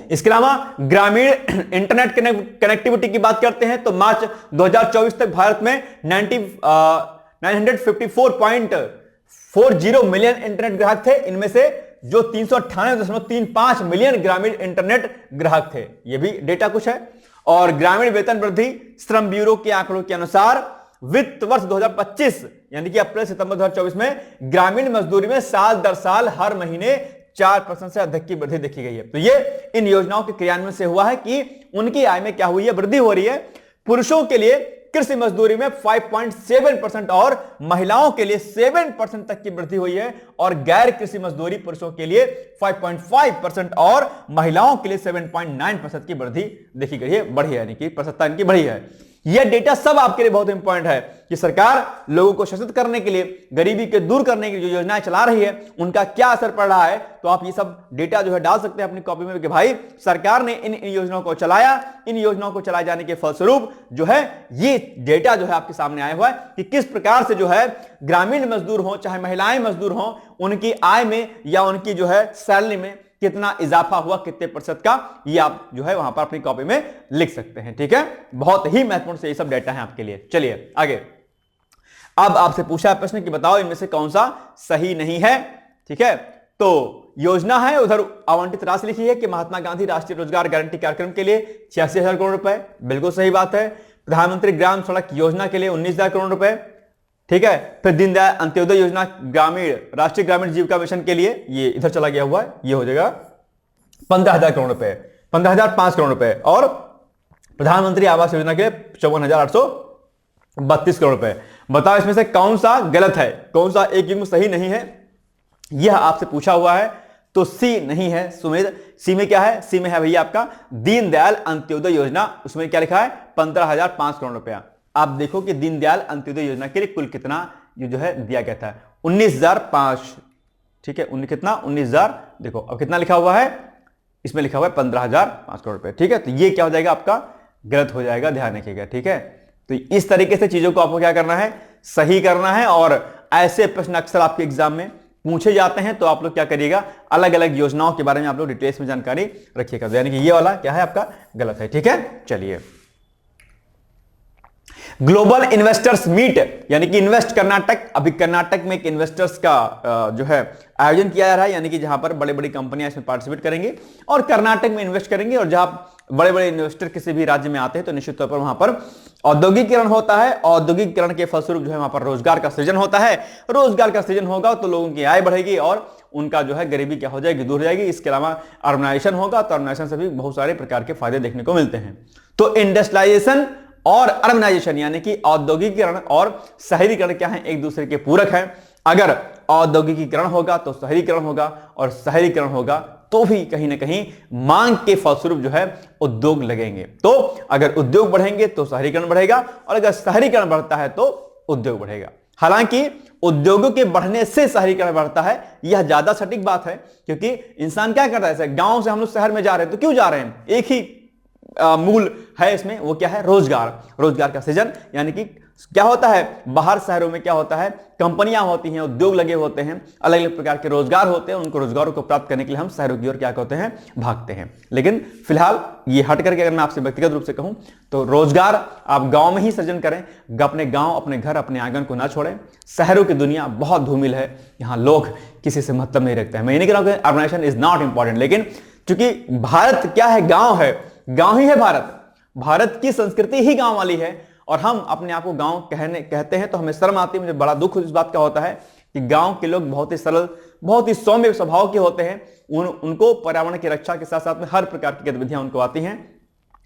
इसके अलावा ग्रामीण इंटरनेट कनेक्टिविटी की बात करते हैं तो मार्च 2024 तक भारत में 954.40 मिलियन इंटरनेट ग्राहक थे। इनमें से जो 398.35 मिलियन ग्रामीण इंटरनेट ग्राहक थे, यह भी डेटा कुछ है। और ग्रामीण वेतन वृद्धि श्रम ब्यूरो के आंकड़ों के अनुसार वित्त वर्ष 2025 यानी कि अप्रैल सितंबर 2024 में ग्रामीण मजदूरी में साल दर साल हर महीने 4% से अधिक की वृद्धि देखी गई है। तो ये इन योजनाओं के क्रियान्वयन से हुआ है कि उनकी आय में क्या हुई है, वृद्धि हो रही है। पुरुषों के लिए कृषि मजदूरी में 5.7% और महिलाओं के लिए 7% तक की वृद्धि हुई है। और गैर कृषि मजदूरी पुरुषों के लिए 5.5% और महिलाओं के लिए 7.9% की वृद्धि देखी गई है, बढ़ी है, यानी कि प्रतिशतता इनकी बढ़ी है। यह डेटा सब आपके लिए बहुत इंपॉर्टेंट है कि सरकार लोगों को सशक्त करने के लिए, गरीबी के दूर करने की जो योजनाएं चला रही है उनका क्या असर पड़ रहा है। तो आप ये सब डेटा जो है डाल सकते हैं अपनी कॉपी में कि भाई सरकार ने इन योजनाओं को चलाया, इन योजनाओं को चलाए जाने के फलस्वरूप जो है ये डेटा जो है आपके सामने आया हुआ है कि किस प्रकार से जो है ग्रामीण मजदूर हो चाहे महिलाएं मजदूर हो, उनकी आय में या उनकी जो है सैलरी में कितना इजाफा हुआ, कितने प्रतिशत का, ये आप जो है वहां पर अपनी कॉपी में लिख सकते हैं, ठीक है। बहुत ही महत्वपूर्ण से ये सब डेटा है आपके लिए। चलिए आगे। अब आपसे पूछा है प्रश्न कि बताओ इनमें से कौन सा सही नहीं है, ठीक है। तो योजना है, उधर आवंटित राशि लिखी है कि महात्मा गांधी राष्ट्रीय रोजगार गारंटी कार्यक्रम के लिए 86,000 करोड़ रुपए, बिल्कुल सही बात है। प्रधानमंत्री ग्राम सड़क योजना के लिए 19,000 करोड़ रुपए, ठीक है। फिर दीनदयाल अंत्योदय योजना ग्रामीण राष्ट्रीय ग्रामीण जीविका मिशन के लिए ये इधर चला गया हुआ है, ये हो जाएगा 15,000 करोड़ रुपए, 15,005 करोड़ रुपए। और प्रधानमंत्री आवास योजना के लिए 54,832 करोड़ रुपए। बताओ इसमें से कौन सा गलत है, कौन सा एक युग्म सही नहीं है, यह आपसे पूछा हुआ है। तो सी नहीं है सुमेध। सी में क्या है? सी में है भैया आपका दीनदयाल अंत्योदय योजना। उसमें क्या लिखा है? 15,500 करोड़ रुपया। आप देखो कि दीनदयाल अंत्योदय योजना के लिए कुल कितना ये जो है दिया गया था, 19,005। ठीक है, कितना? 19,000। देखो अब कितना लिखा हुआ है, इसमें लिखा हुआ है 15,005 करोड़ रुपए। ठीक है, तो ये क्या हो जाएगा आपका? गलत हो जाएगा, ध्यान रखिएगा। ठीक है, तो इस तरीके से चीजों को आपको क्या करना है? सही करना है। और ऐसे प्रश्न अक्सर आपके एग्जाम में पूछे जाते हैं, तो आप लोग क्या करिएगा, अलग अलग योजनाओं के बारे में आप लोग डिटेल्स में जानकारी रखिएगा। यानी कि ये वाला क्या है आपका? गलत है। ठीक है, चलिए ग्लोबल इन्वेस्टर्स मीट यानी कि इन्वेस्ट कर्नाटक। अभी कर्नाटक में एक इन्वेस्टर्स का जो है आयोजन किया जा रहा है, यानी कि जहां पर बड़े बड़ी कंपनियां इसमें पार्टिसिपेट करेंगे और कर्नाटक में इन्वेस्ट करेंगे। और जहां बड़े बड़े इन्वेस्टर किसी भी राज्य में आते हैं तो निश्चित तौर पर वहां पर औद्योगिकीकरण होता है। औद्योगिकीकरण के फलस्वरूप जो है वहां पर रोजगार का सृजन होता है। रोजगार का सृजन होगा तो लोगों की आय बढ़ेगी और उनका जो है गरीबी क्या हो जाएगी? दूर हो जाएगी। इसके अलावा अर्बनाइजेशन होगा, तो अर्बनाइजेशन से भी बहुत सारे प्रकार के फायदे देखने को मिलते हैं। तो इंडस्ट्रियलाइजेशन और अर्बनाइजेशन यानी कि औद्योगिकीकरण और शहरीकरण क्या है? एक दूसरे के पूरक हैं। अगर औद्योगिकीकरण होगा तो शहरीकरण होगा, और शहरीकरण होगा तो भी कहीं ना कहीं मांग के फलस्वरूप जो है उद्योग लगेंगे। तो अगर उद्योग बढ़ेंगे तो शहरीकरण बढ़ेगा, और अगर शहरीकरण बढ़ता है तो उद्योग बढ़ेगा। हालांकि उद्योगों के बढ़ने से शहरीकरण बढ़ता है, यह ज्यादा सटीक बात है, क्योंकि इंसान क्या करता है? गांव से हम लोग शहर में जा रहे हैं तो क्यों जा रहे हैं? एक ही मूल है इसमें, वो क्या है? रोजगार। रोजगार का सृजन यानी कि क्या होता है? बाहर शहरों में क्या होता है? कंपनियां होती हैं, उद्योग लगे होते हैं, अलग अलग प्रकार के रोजगार होते हैं। उनको रोजगारों को प्राप्त करने के लिए हम शहरों की ओर क्या कहते हैं? भागते हैं। लेकिन फिलहाल ये हट करके अगर मैं आपसे व्यक्तिगत रूप से कहूं तो रोजगार आप गांव में ही सृजन करें। अपने गांव, अपने घर, अपने आंगन को ना छोड़ें। शहरों की दुनिया बहुत धूमिल है, यहाँ लोग किसी से मतलब नहीं रखते हैं। मैं ये नहीं कह रहा हूं कि अर्बनाइजेशन इज नॉट इंपॉर्टेंट, लेकिन चूंकि भारत क्या है? गांव है, गांव ही है भारत। भारत की संस्कृति ही गांव वाली है, और हम अपने आप को गांव कहते हैं तो हमें शर्म आती है। मुझे बड़ा दुख इस बात का होता है कि गांव के लोग बहुत ही सरल, बहुत ही सौम्य स्वभाव के होते हैं। उनको पर्यावरण की रक्षा के साथ साथ में हर प्रकार की गतिविधियां उनको आती हैं।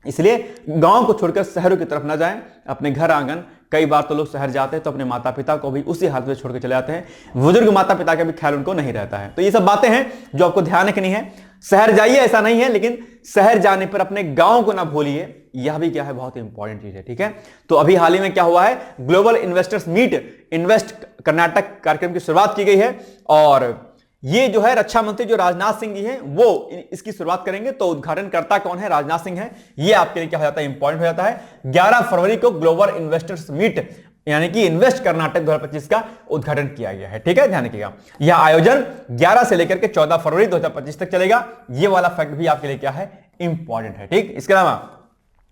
इसलिए गांव को छोड़कर शहरों की तरफ ना जाएं। अपने घर आंगन, कई बार तो लोग शहर जाते हैं तो अपने माता पिता को भी उसी हालत में छोड़ के चले जाते हैं। बुजुर्ग माता पिता का भी ख्याल उनको नहीं रहता है। तो ये सब बातें हैं जो आपको ध्यान रखनी है। शहर जाइए ऐसा नहीं है, लेकिन शहर जाने पर अपने गांव को ना भूलिए, यह भी क्या है? बहुत इंपॉर्टेंट चीज है। ठीक है, तो अभी हाल ही में क्या हुआ है? Global investors meet invest Karnataka कार्यक्रम की शुरुआत की गई है, और ये जो है रक्षा मंत्री जो राजनाथ सिंह जी हैं वो इसकी शुरुआत करेंगे। तो उद्घाटनकर्ता कौन है? राजनाथ सिंह है। ये आपके लिए क्या हो जाता है? इंपॉर्टेंट हो जाता है। 11 फरवरी को ग्लोबल इन्वेस्टर्स मीट यानी कि इन्वेस्ट कर्नाटक 2025 का उद्घाटन किया गया है। ठीक है, ध्यान रखिएगा। यह आयोजन 11 से लेकर के 14 फरवरी 2025 तक चलेगा। यह वाला फैक्ट भी आपके लिए क्या है? इंपॉर्टेंट है। ठीक, इसके अलावा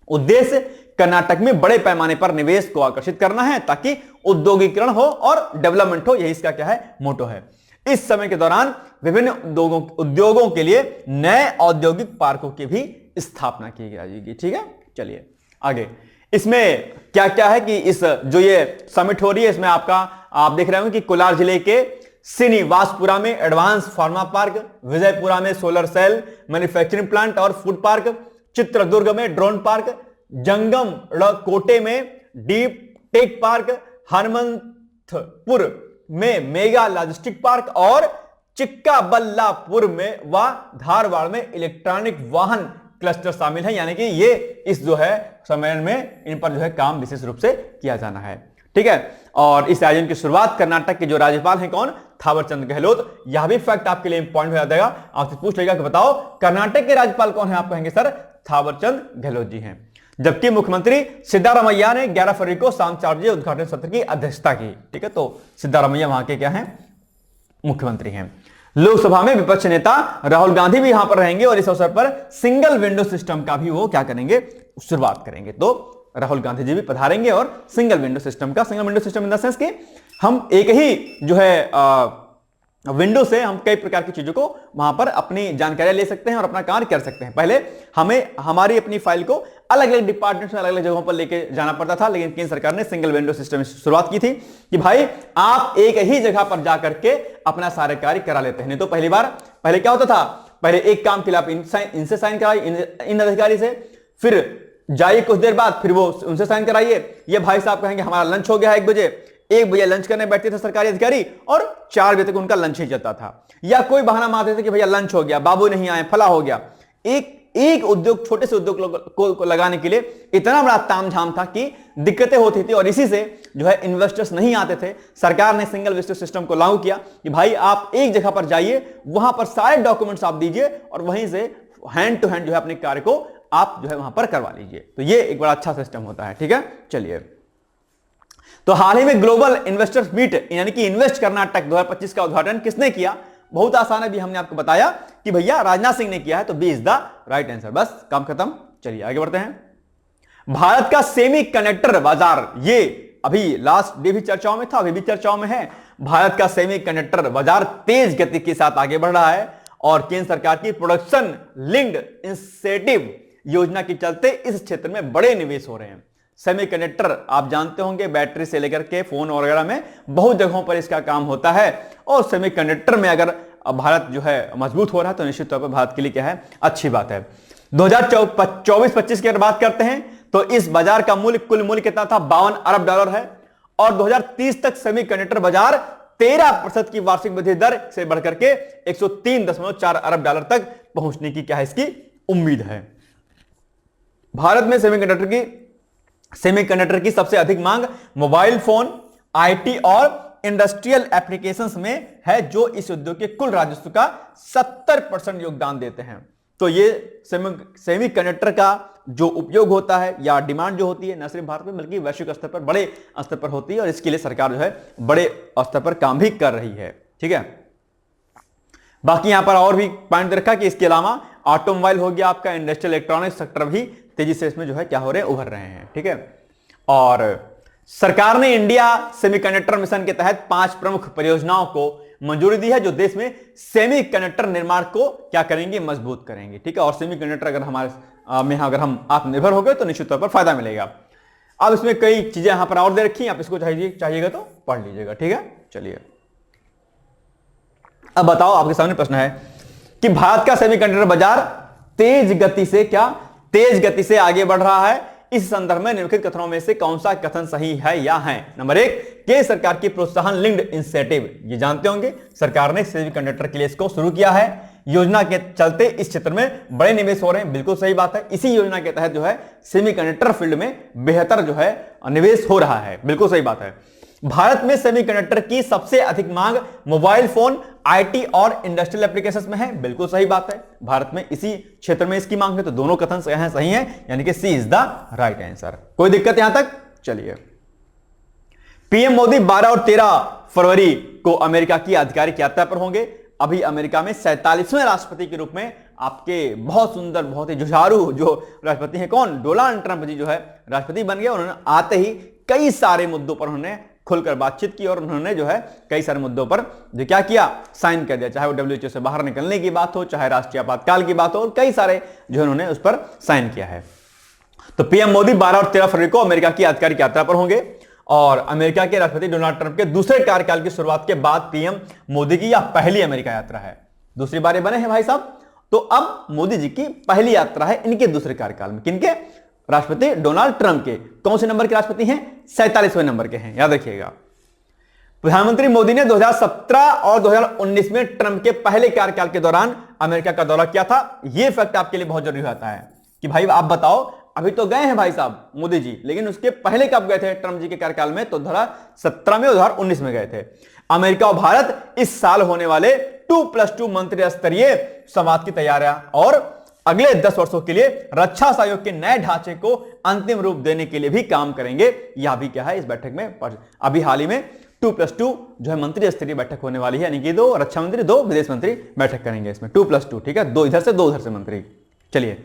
उद्देश्य कर्नाटक में बड़े पैमाने पर निवेश को आकर्षित करना है ताकि उद्योगीकरण हो और डेवलपमेंट हो। यही इसका क्या है? मोटो है। इस समय के दौरान विभिन्न उद्योगों के लिए नए औद्योगिक पार्कों की भी स्थापना की जाएगी। ठीक है, चलिए आगे। इसमें क्या क्या है कि इस जो ये समिट हो रही है, इसमें आपका आप देख रहे होंगे कि कोलार जिले के श्रीनिवासपुरा में एडवांस फार्मा पार्क, विजयपुरा में सोलर सेल मैन्युफैक्चरिंग प्लांट और फूड पार्क, चित्रदुर्ग में ड्रोन पार्क, जंगम कोटे में डीप टेक पार्क, हनुमंतपुर में मेगा लॉजिस्टिक पार्क और चिक्काबल्लापुर में व धारवाड़ में इलेक्ट्रॉनिक वाहन क्लस्टर शामिल है। यानी कि ये इस जो है सम्मेलन में इन पर जो है काम विशेष रूप से किया जाना है। ठीक है, और इस आयोजन की शुरुआत कर्नाटक के जो राज्यपाल हैं कौन? थावरचंद गहलोत। यह भी फैक्ट आपके लिए इंपॉर्टेंट हो जाएगा। आपसे पूछ लेगा कि बताओ कर्नाटक के राज्यपाल कौन है? आप कहेंगे सर थावरचंद गहलोत जी हैं। जबकि मुख्यमंत्री सिद्धारमैया ने 11 फरवरी को शाम 4 बजे उद्घाटन सत्र की अध्यक्षता की। ठीक है, तो सिद्धारमैया वहां के क्या हैं? मुख्यमंत्री हैं। लोकसभा में विपक्ष नेता राहुल गांधी भी यहां पर रहेंगे और इस अवसर पर सिंगल विंडो सिस्टम का भी वो क्या करेंगे? शुरुआत करेंगे। तो राहुल गांधी जी भी पधारेंगे और single window system in the sense कि हम एक ही जो है विंडो से हम कई प्रकार की चीजों को वहां पर अपनी जानकारियां ले सकते हैं और अपना कार्य कर सकते हैं। पहले हमें हमारी अपनी फाइल को अलग अलग डिपार्टमेंट्स में अलग अलग जगहों पर लेके जाना पड़ता था, लेकिन केंद्र सरकार ने सिंगल विंडो सिस्टम की शुरुआत की थी कि भाई आप एक ही जगह पर जाकर के अपना सारे कार्य करा लेते हैं। नहीं तो पहले क्या होता था? पहले एक काम के लिए आप इनसे साइन कराइए, इन अधिकारी से, फिर जाइए कुछ देर बाद फिर वो उनसे साइन कराइए। ये भाई साहब कहेंगे हमारा लंच हो गया है 1 बजे, 1 बजे लंच करने बैठते थे सरकारी अधिकारी और 4 बजे तक उनका लंच ही चलता था, या कोई बहाना मारते थे कि भैया लंच हो गया, बाबू नहीं आए, फला हो गया। एक उद्योग, छोटे से उद्योग को लगाने के लिए इतना बड़ा तामझाम था कि दिक्कतें होती थी, और इसी से जो है इन्वेस्टर्स नहीं आते थे। सरकार ने सिंगल विजिटर सिस्टम को लागू किया कि भाई आप एक जगह पर जाइए, वहां पर सारे डॉक्यूमेंट्स आप दीजिए और वहीं से हैंड टू हैंड जो है अपने कार्य को आप जो है वहां पर करवा लीजिए। तो ये एक बड़ा अच्छा सिस्टम होता है, ठीक है। चलिए, तो हाल ही में ग्लोबल इन्वेस्टर्स मीट यानी कि इन्वेस्ट कर्नाटक 2025 का उद्घाटन किसने किया? बहुत आसान है, भी हमने आपको बताया कि भैया राजनाथ सिंह ने किया है, तो B is the right answer. बस काम खत्म। चलिए आगे बढ़ते हैं। भारत का सेमी कंडक्टर बाजार, ये अभी लास्ट डे भी चर्चाओं में था, अभी भी चर्चाओं में है। भारत का सेमी कंडक्टर बाजार तेज गति के साथ आगे बढ़ रहा है और केंद्र सरकार की प्रोडक्शन लिंक्ड इंसेंटिव योजना के चलते इस क्षेत्र में बड़े निवेश हो रहे हैं। सेमीकंडक्टर आप जानते होंगे, बैटरी से लेकर के फोन वगैरह में बहुत जगहों पर इसका काम होता है, और सेमीकंडक्टर में अगर भारत जो है मजबूत हो रहा है तो निश्चित तौर पर भारत के लिए क्या है, अच्छी बात है। 2024-25 की अगर बात करते हैं तो इस बाजार का मूल्य, कुल मूल्य कितना था? $52 अरब है, और 2030 तक सेमीकंडक्टर बाजार 13% की वार्षिक वृद्धि दर से बढ़कर के 103.4 अरब डॉलर तक पहुंचने की क्या है इसकी उम्मीद है। भारत में सेमीकंडक्टर की सबसे अधिक मांग मोबाइल फोन, आईटी और इंडस्ट्रियल एप्लीकेशंस में है, जो इस उद्योग के कुल राजस्व का 70% योगदान देते हैं। तो ये सेमीकंडक्टर का जो उपयोग होता है या डिमांड जो होती है, न सिर्फ भारत में बल्कि वैश्विक स्तर पर, बड़े स्तर पर होती है, और इसके लिए सरकार जो है बड़े स्तर पर काम भी कर रही है, ठीक है। बाकी यहां पर और भी पॉइंट रखा कि इसके अलावा ऑटोमोबाइल हो गया, आपका इंडस्ट्रियल इलेक्ट्रॉनिक्स सेक्टर भी तेजी से इसमें जो है क्या हो रहे हैं, उभर रहे हैं, ठीक है। और सरकार ने इंडिया सेमीकंडक्टर मिशन के तहत 5 प्रमुख परियोजनाओं को मंजूरी दी है, जो देश में सेमीकंडक्टर निर्माण को क्या करेंगे, मजबूत करेंगे, ठीक है। और सेमीकंडक्टर अगर हमारे में अगर हम आत्मनिर्भर हो गए तो निश्चित तौर पर फायदा मिलेगा। अब इसमें कई चीजें यहां पर और दे रखी हैं, आप इसको चाहिएगा तो पढ़ लीजिएगा, ठीक है। चलिए अब बताओ, आपके सामने प्रश्न है कि भारत का सेमीकंडक्टर बाजार तेज गति से आगे बढ़ रहा है। इस संदर्भ में निम्नलिखित कथनों में से कौन सा कथन सही है या है? नंबर 1, केंद्र सरकार की प्रोत्साहन लिंक्ड इंसेंटिव, ये जानते होंगे सरकार ने सेमीकंडक्टर के लिए इसको शुरू किया है, योजना के चलते इस क्षेत्र में बड़े निवेश हो रहे हैं, बिल्कुल सही बात है। इसी योजना के तहत जो है सेमीकंडक्टर फील्ड में बेहतर जो है निवेश हो रहा है, बिल्कुल सही बात है। भारत में सेमीकंडक्टर की सबसे अधिक मांग मोबाइल फोन, आईटी और इंडस्ट्रियल एप्लीकेशंस में है, बिल्कुल सही बात है। भारत में इसी क्षेत्र में इसकी मांग है, तो दोनों कथन सही हैं, यानी कि सी इज द राइट आंसर। कोई दिक्कत यहां तक? चलिए, पीएम मोदी 12 और 13 फरवरी को अमेरिका की आधिकारिक यात्रा पर होंगे। अभी अमेरिका में 47वें राष्ट्रपति के रूप में आपके बहुत सुंदर, बहुत ही जुझारू जो राष्ट्रपति हैं, कौन? डोनाल्ड ट्रंप जी जो है राष्ट्रपति बन गए। उन्होंने आते ही कई सारे मुद्दों पर उन्होंने खुलकर बातचीत की, और उन्होंने जो है कई सारे मुद्दों पर जो क्या किया, साइन कर दिया, चाहे वो डब्ल्यूएचओ से बाहर निकलने की बात हो, चाहे राष्ट्रीय आपातकाल की बात हो, और कई सारे जो उन्होंने उस पर साइन किया है। तो पीएम मोदी 12 और 13 फरवरी को अमेरिका की आधिकारिक यात्रा पर होंगे, और अमेरिका के राष्ट्रपति डोनाल्ड ट्रंप के दूसरे कार्यकाल की शुरुआत के बाद पीएम मोदी की यह पहली अमेरिका यात्रा है। दूसरी बार बने हैं भाई साहब, तो अब मोदी जी की पहली यात्रा है इनके दूसरे कार्यकाल में। किनके? राष्ट्रपति डोनाल्ड ट्रंप के। कौन से नंबर के राष्ट्रपति हैं? 47वें नंबर के हैं, याद रखिएगा। प्रधानमंत्री मोदी ने 2017 और 2019 में ट्रंप के पहले कार्यकाल के दौरान अमेरिका का दौरा किया था। यह फैक्ट आपके लिए बहुत जरूरी होता है कि भाई आप बताओ, अभी तो गए हैं भाई साहब मोदी जी, लेकिन उसके पहले कब गए थे ट्रंप जी के कार्यकाल में? तो 2017 में, 2019 में गए थे। अमेरिका और भारत इस साल होने वाले 2+2 मंत्री स्तरीय संवाद की तैयारियां और अगले 10 वर्षों के लिए रक्षा सहयोग के नए ढांचे को अंतिम रूप देने के लिए भी काम करेंगे। यह भी क्या है इस बैठक में, अभी हाल ही में 2+2 जो है मंत्री स्तरीय बैठक होने वाली है, यानी कि 2 रक्षा मंत्री, 2 विदेश मंत्री बैठक करेंगे इसमें। 2+2, ठीक है, 2 इधर से 2 उधर से मंत्री। चलिए,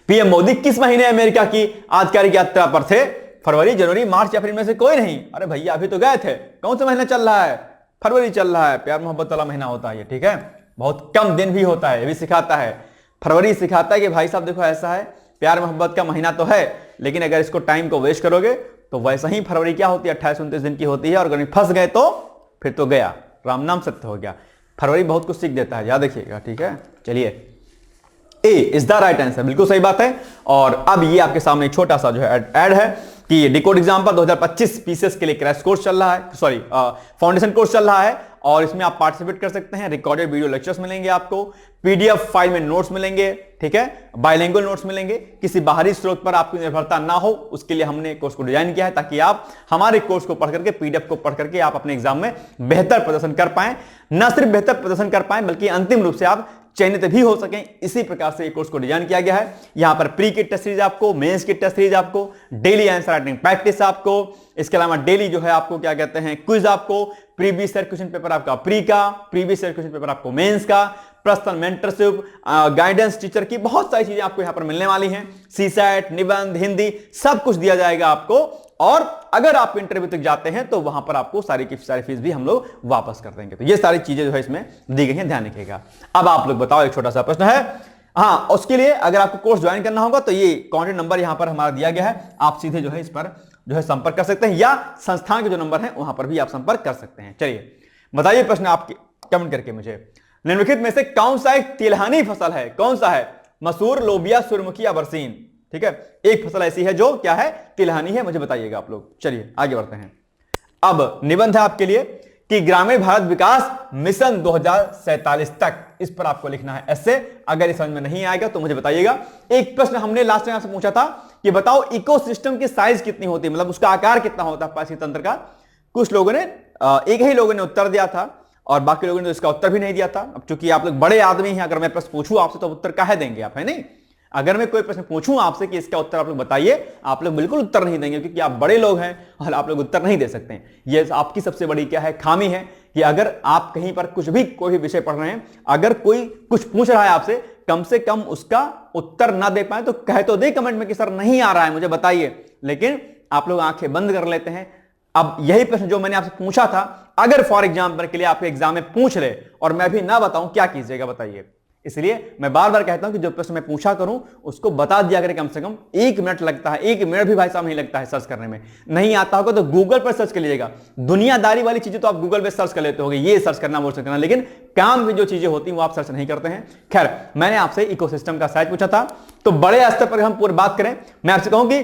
पीएम मोदी किस महीने अमेरिका की आधिकारिक यात्रा पर थे? फरवरी, जनवरी, मार्च या फिर इनमें से कोई नहीं? अरे भैया अभी तो गए थे। कौन सा महीना चल रहा है? फरवरी चल रहा है। प्यार मोहब्बत वाला महीना होता है ये, ठीक है, बहुत कम दिन भी होता है, ये भी सिखाता है। फरवरी सिखाता है कि भाई साहब देखो ऐसा है, प्यार मोहब्बत का महीना तो है, लेकिन अगर इसको टाइम को वेस्ट करोगे तो वैसा ही फरवरी क्या होती है, 28-29 दिन की होती है, और अगर फंस गए तो फिर तो गया, राम नाम सत्य हो गया। फरवरी बहुत कुछ सीख देता है, याद रखिएगा, ठीक है। चलिए, ए इज द राइट आंसर, बिल्कुल सही बात है। और अब ये आपके सामने छोटा सा जो है ऐड है कि डिकोड एग्जाम पर 2025 पीसीएस के लिए क्रैश कोर्स चल रहा है, सॉरी फाउंडेशन कोर्स चल रहा है, और इसमें आप पार्टिसिपेट कर सकते हैं। रिकॉर्डेड वीडियो लेक्चर्स मिलेंगे आपको, पीडीएफ फाइल में नोट्स मिलेंगे, ठीक है, बाइलिंगुअल नोट्स मिलेंगे। किसी बाहरी स्रोत पर आपकी निर्भरता ना हो, उसके लिए हमने कोर्स को डिजाइन किया है ताकि आप हमारे कोर्स को पढ़ करके, पीडीएफ को पढ़ करके आप अपने एग्जाम में बेहतर प्रदर्शन कर पाएं। न सिर्फ बेहतर प्रदर्शन कर पाएं बल्कि अंतिम रूप से आप चयनित भी हो सकें। इसी प्रकार से ये कोर्स को डिजाइन किया गया है। यहां पर प्री की टेस्ट सीरीज आपको, मेंस की टेस्ट सीरीज आपको, डेली आंसर राइटिंग प्रैक्टिस आपको, इसके अलावा डेली जो है आपको क्या कहते हैं क्विज आपको, प्रीवियस ईयर क्वेश्चन पेपर आपका प्री का, प्रीवियस ईयर क्वेश्चन पेपर आपको मेंस का, पर्सनल मेंटरशिप, गाइडेंस टीचर की बहुत सारी चीजें आपको यहां पर मिलने वाली हैं। सीसैट, निबंध, हिंदी सब कुछ दिया जाएगा आपको। और अगर आप इंटरव्यू तक जाते हैं तो वहां पर आपको सारी की सारी फीस भी हम लोग वापस कर देंगे। तो ये सारी चीजें जो है इसमें दी गई हैं, ध्यान रखिएगा। अब आप लोग बताओ, एक छोटा सा प्रश्न है, हाँ, उसके लिए अगर आपको कोर्स ज्वाइन करना होगा तो ये कॉन्टैक्ट नंबर यहां पर हमारा दिया गया है, आप सीधे जो है इस पर जो है संपर्क कर सकते हैं, या संस्थान के जो नंबर है वहां पर भी आप संपर्क कर सकते हैं। चलिए बताइए प्रश्न आपके कमेंट करके मुझे, निम्नलिखित में से कौन सा एक तिलहनी फसल है? कौन सा है? मसूर, लोबिया, सूर्यमुखी या बरसीन? ठीक है, एक फसल ऐसी है जो क्या है, तिलहनी है, मुझे बताइएगा आप लोग। चलिए आगे बढ़ते हैं। अब निबंध है आपके लिए कि ग्रामीण भारत विकास मिशन 2047 तक, इस पर आपको लिखना है ऐसे। अगर इस समझ में नहीं आएगा तो मुझे बताइएगा। एक प्रश्न हमने लास्ट में आपसे पूछा था कि बताओ इकोसिस्टम की साइज कितनी होती है, मतलब उसका आकार कितना होता है पारिस्थितिक तंत्र का। कुछ लोगों ने, एक ही लोगों ने उत्तर दिया था और बाकी लोगों ने तो इसका उत्तर भी नहीं दिया था। अब चूंकि आप लोग बड़े आदमी हैं, अगर मैं प्रश्न पूछूं आपसे तो उत्तर काहे देंगे आप, है नहीं? अगर मैं कोई प्रश्न पूछूं आपसे कि इसका उत्तर आप लोग बताइए, आप लोग बिल्कुल उत्तर नहीं देंगे क्योंकि आप बड़े लोग हैं और आप लोग उत्तर नहीं दे सकते हैं। ये आपकी सबसे बड़ी क्या है, खामी है कि अगर आप कहीं पर कुछ भी कोई भी विषय पढ़ रहे हैं, अगर कोई कुछ पूछ रहा है आपसे, कम से कम उसका उत्तर ना दे पाए तो कह तो दे कमेंट में कि सर नहीं आ रहा है मुझे बताइए, लेकिन आप लोग आंखें बंद कर लेते हैं। अब यही प्रश्न जो मैंने आपसे पूछा था, अगर फॉर एग्जाम्पल के लिए आपके एग्जाम में पूछ ले और मैं भी ना बताऊं, क्या कीजिएगा बताइए? इसलिए मैं बार बार कहता हूं कि जो प्रश्न मैं पूछा करूं उसको बता दिया करें। कम से कम 1 मिनट लगता है, 1 मिनट भी भाई साहब नहीं लगता है सर्च करने में। नहीं आता होगा तो गूगल पर सर्च कर लीजिएगा। दुनियादारी वाली चीजें तो आप गूगल पे सर्च कर लेते होगे, ये सर्च करना वो सर्च करना, लेकिन काम की जो चीजें होती हैं वो आप सर्च नहीं करते हैं। खैर, मैंने आपसे इकोसिस्टम का साइज पूछा था, तो बड़े स्तर पर हम पूरी बात करें, मैं आपसे कहूं कि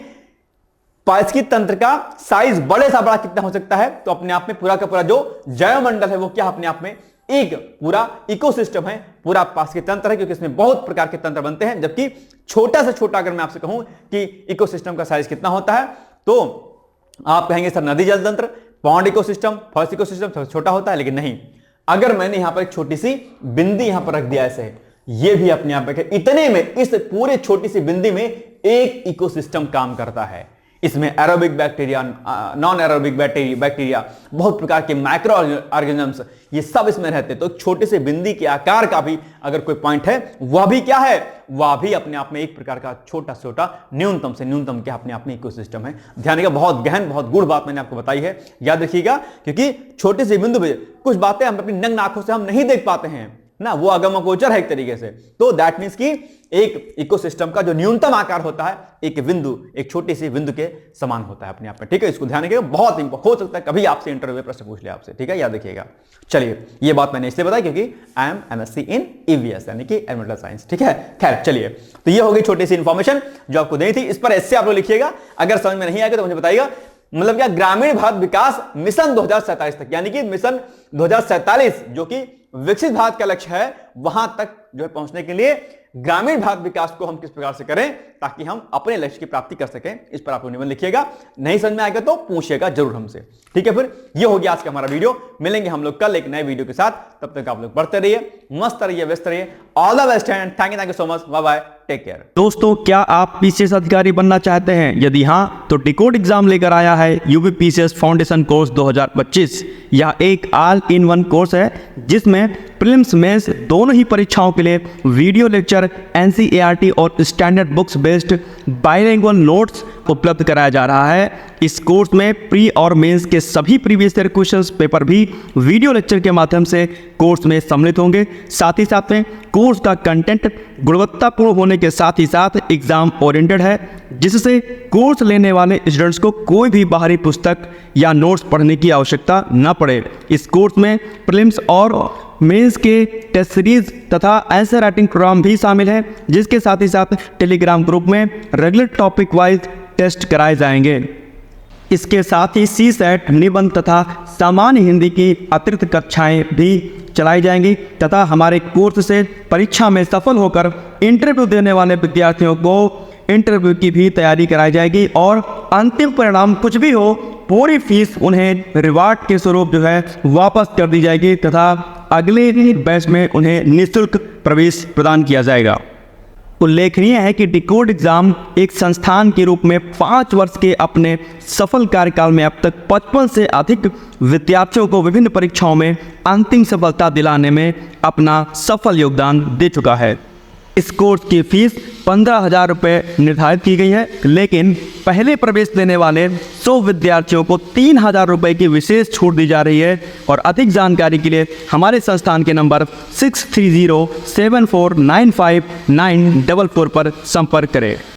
पारिस्थितिक तंत्र का साइज बड़े सा बड़ा कितना हो सकता है, तो अपने आप में पूरा का पूरा जो जैवमंडल है वो क्या अपने आप में एक पूरा इकोसिस्टम है, पूरा पारिस्थितिक तंत्र है, क्योंकि इसमें बहुत प्रकार के तंत्र बनते हैं। जबकि छोटा से छोटा अगर मैं आपसे कहूं कि इकोसिस्टम का साइज कितना होता है, तो आप कहेंगे सर नदी जल तंत्र, पॉन्ड इकोसिस्टम, फॉरेस्ट इकोसिस्टम छोटा होता है, लेकिन नहीं। अगर मैंने यहां पर एक छोटी सी बिंदी यहां पर रख दिया ऐसे, ये भी अपने आप में इतने में, इस पूरे छोटी सी बिंदी में एक इकोसिस्टम काम करता है। इसमें aerobic bacteria, non aerobic bacteria, बहुत प्रकार के माइक्रो ऑर्गेनिजम्स, ये सब इसमें रहते हैं। तो छोटे से बिंदी के आकार का भी अगर कोई पॉइंट है, वह भी क्या है, वह भी अपने आप में एक प्रकार का छोटा से छोटा न्यूनतम से न्यूनतम क्या अपने आप में इकोसिस्टम है। ध्यान रखिएगा, बहुत गहन बहुत गूढ़ बात मैंने आपको बताई है, याद रखिएगा, क्योंकि छोटे से बिंदु पे कुछ बातें हम अपनी नग्न आंखों से हम नहीं देख पाते हैं ना, वो अगमगोचर है एक तरीके से। तो दैट मींस कि एक इकोसिस्टम का जो न्यूनतम आकार होता है, एक बिंदु, एक छोटी सी बिंदु के समान होता है अपने आप में। ठीक है, इसको ध्यान रखिएगा, बहुत हो सकता है कभी आपसे इंटरव्यू में प्रश्न पूछ ले आपसे, ठीक है, याद रखिएगा। चलिए, ये बात मैंने इसलिए बताई क्योंकि I am MSc in EVS यानी कि एनवायरमेंटल साइंस, ठीक है। खैर चलिए, तो ये हो गई छोटी सी इंफॉर्मेशन जो आपको देनी थी। इस पर ऐसे आप लोग लिखिएगा, अगर समझ में नहीं आएगा तो मुझे बताइएगा। मतलब क्या, ग्रामीण भारत विकास मिशन 2047 तक, यानी कि मिशन 2047 जो कि विकसित भारत का लक्ष्य है, वहां तक जो है पहुंचने के लिए ग्रामीण भारत विकास को हम किस प्रकार से करें ताकि हम अपने लक्ष्य की प्राप्ति कर सकें, इस पर आप लोग निबंध लिखिएगा। नहीं समझ में आएगा तो पूछिएगा जरूर हमसे, ठीक है। फिर ये हो गया आज का हमारा वीडियो, मिलेंगे हम लोग कल एक नए वीडियो के साथ। तब तक आप लोग पढ़ते रहिए, मस्त रहिए, व्यस्त रहिए। All the best and thank you so much, bye bye, take care. दोस्तों, क्या आप पीसीएस अधिकारी बनना चाहते हैं? यदि हाँ, तो डिकोड एग्जाम लेकर आया है यूपी पीसीएस फाउंडेशन कोर्स 2025। यह एक ऑल इन वन कोर्स है जिसमें प्रीलिम्स मेंस दोनों ही परीक्षाओं के लिए वीडियो लेक्चर, एनसीईआरटी और standard books based bilingual notes उपलब्ध कराया जा रहा है। इस कोर्स में प्री और मेंस के सभी प्रीवियस ईयर क्वेश्चंस पेपर भी वीडियो लेक्चर के माध्यम से कोर्स में सम्मिलित होंगे। साथ ही साथ में कोर्स का कंटेंट गुणवत्तापूर्ण होने के साथ ही साथ एग्जाम ओरिएंटेड है, जिससे कोर्स लेने वाले स्टूडेंट्स को कोई भी बाहरी पुस्तक या नोट्स पढ़ने की आवश्यकता न पड़े। इस कोर्स में प्रीलिम्स और मेंस के टेस्ट सीरीज तथा आंसर राइटिंग प्रोग्राम भी शामिल है, जिसके साथ ही साथ टेलीग्राम ग्रुप में रेगुलर टॉपिक वाइज टेस्ट कराए जाएंगे। इसके साथ ही CSET, निबंध तथा सामान्य हिंदी की अतिरिक्त कक्षाएं भी चलाई जाएंगी तथा हमारे कोर्स से परीक्षा में सफल होकर इंटरव्यू देने वाले विद्यार्थियों को इंटरव्यू की भी तैयारी कराई जाएगी और अंतिम परिणाम कुछ भी हो, पूरी फीस उन्हें रिवार्ड के स्वरूप जो है वापस कर दी जाएगी तथा अगले बैच में उन्हें निःशुल्क प्रवेश प्रदान किया जाएगा। उल्लेखनीय है कि डिकोड एग्जाम एक संस्थान के रूप में 5 वर्ष के अपने सफल कार्यकाल में अब तक 55 से अधिक विद्यार्थियों को विभिन्न परीक्षाओं में अंतिम सफलता दिलाने में अपना सफल योगदान दे चुका है। इस कोर्स की फीस 15,000 रुपये निर्धारित की गई है, लेकिन पहले प्रवेश लेने वाले 100 विद्यार्थियों को 3,000 रुपये की विशेष छूट दी जा रही है। और अधिक जानकारी के लिए हमारे संस्थान के नंबर 6307495944 पर संपर्क करें।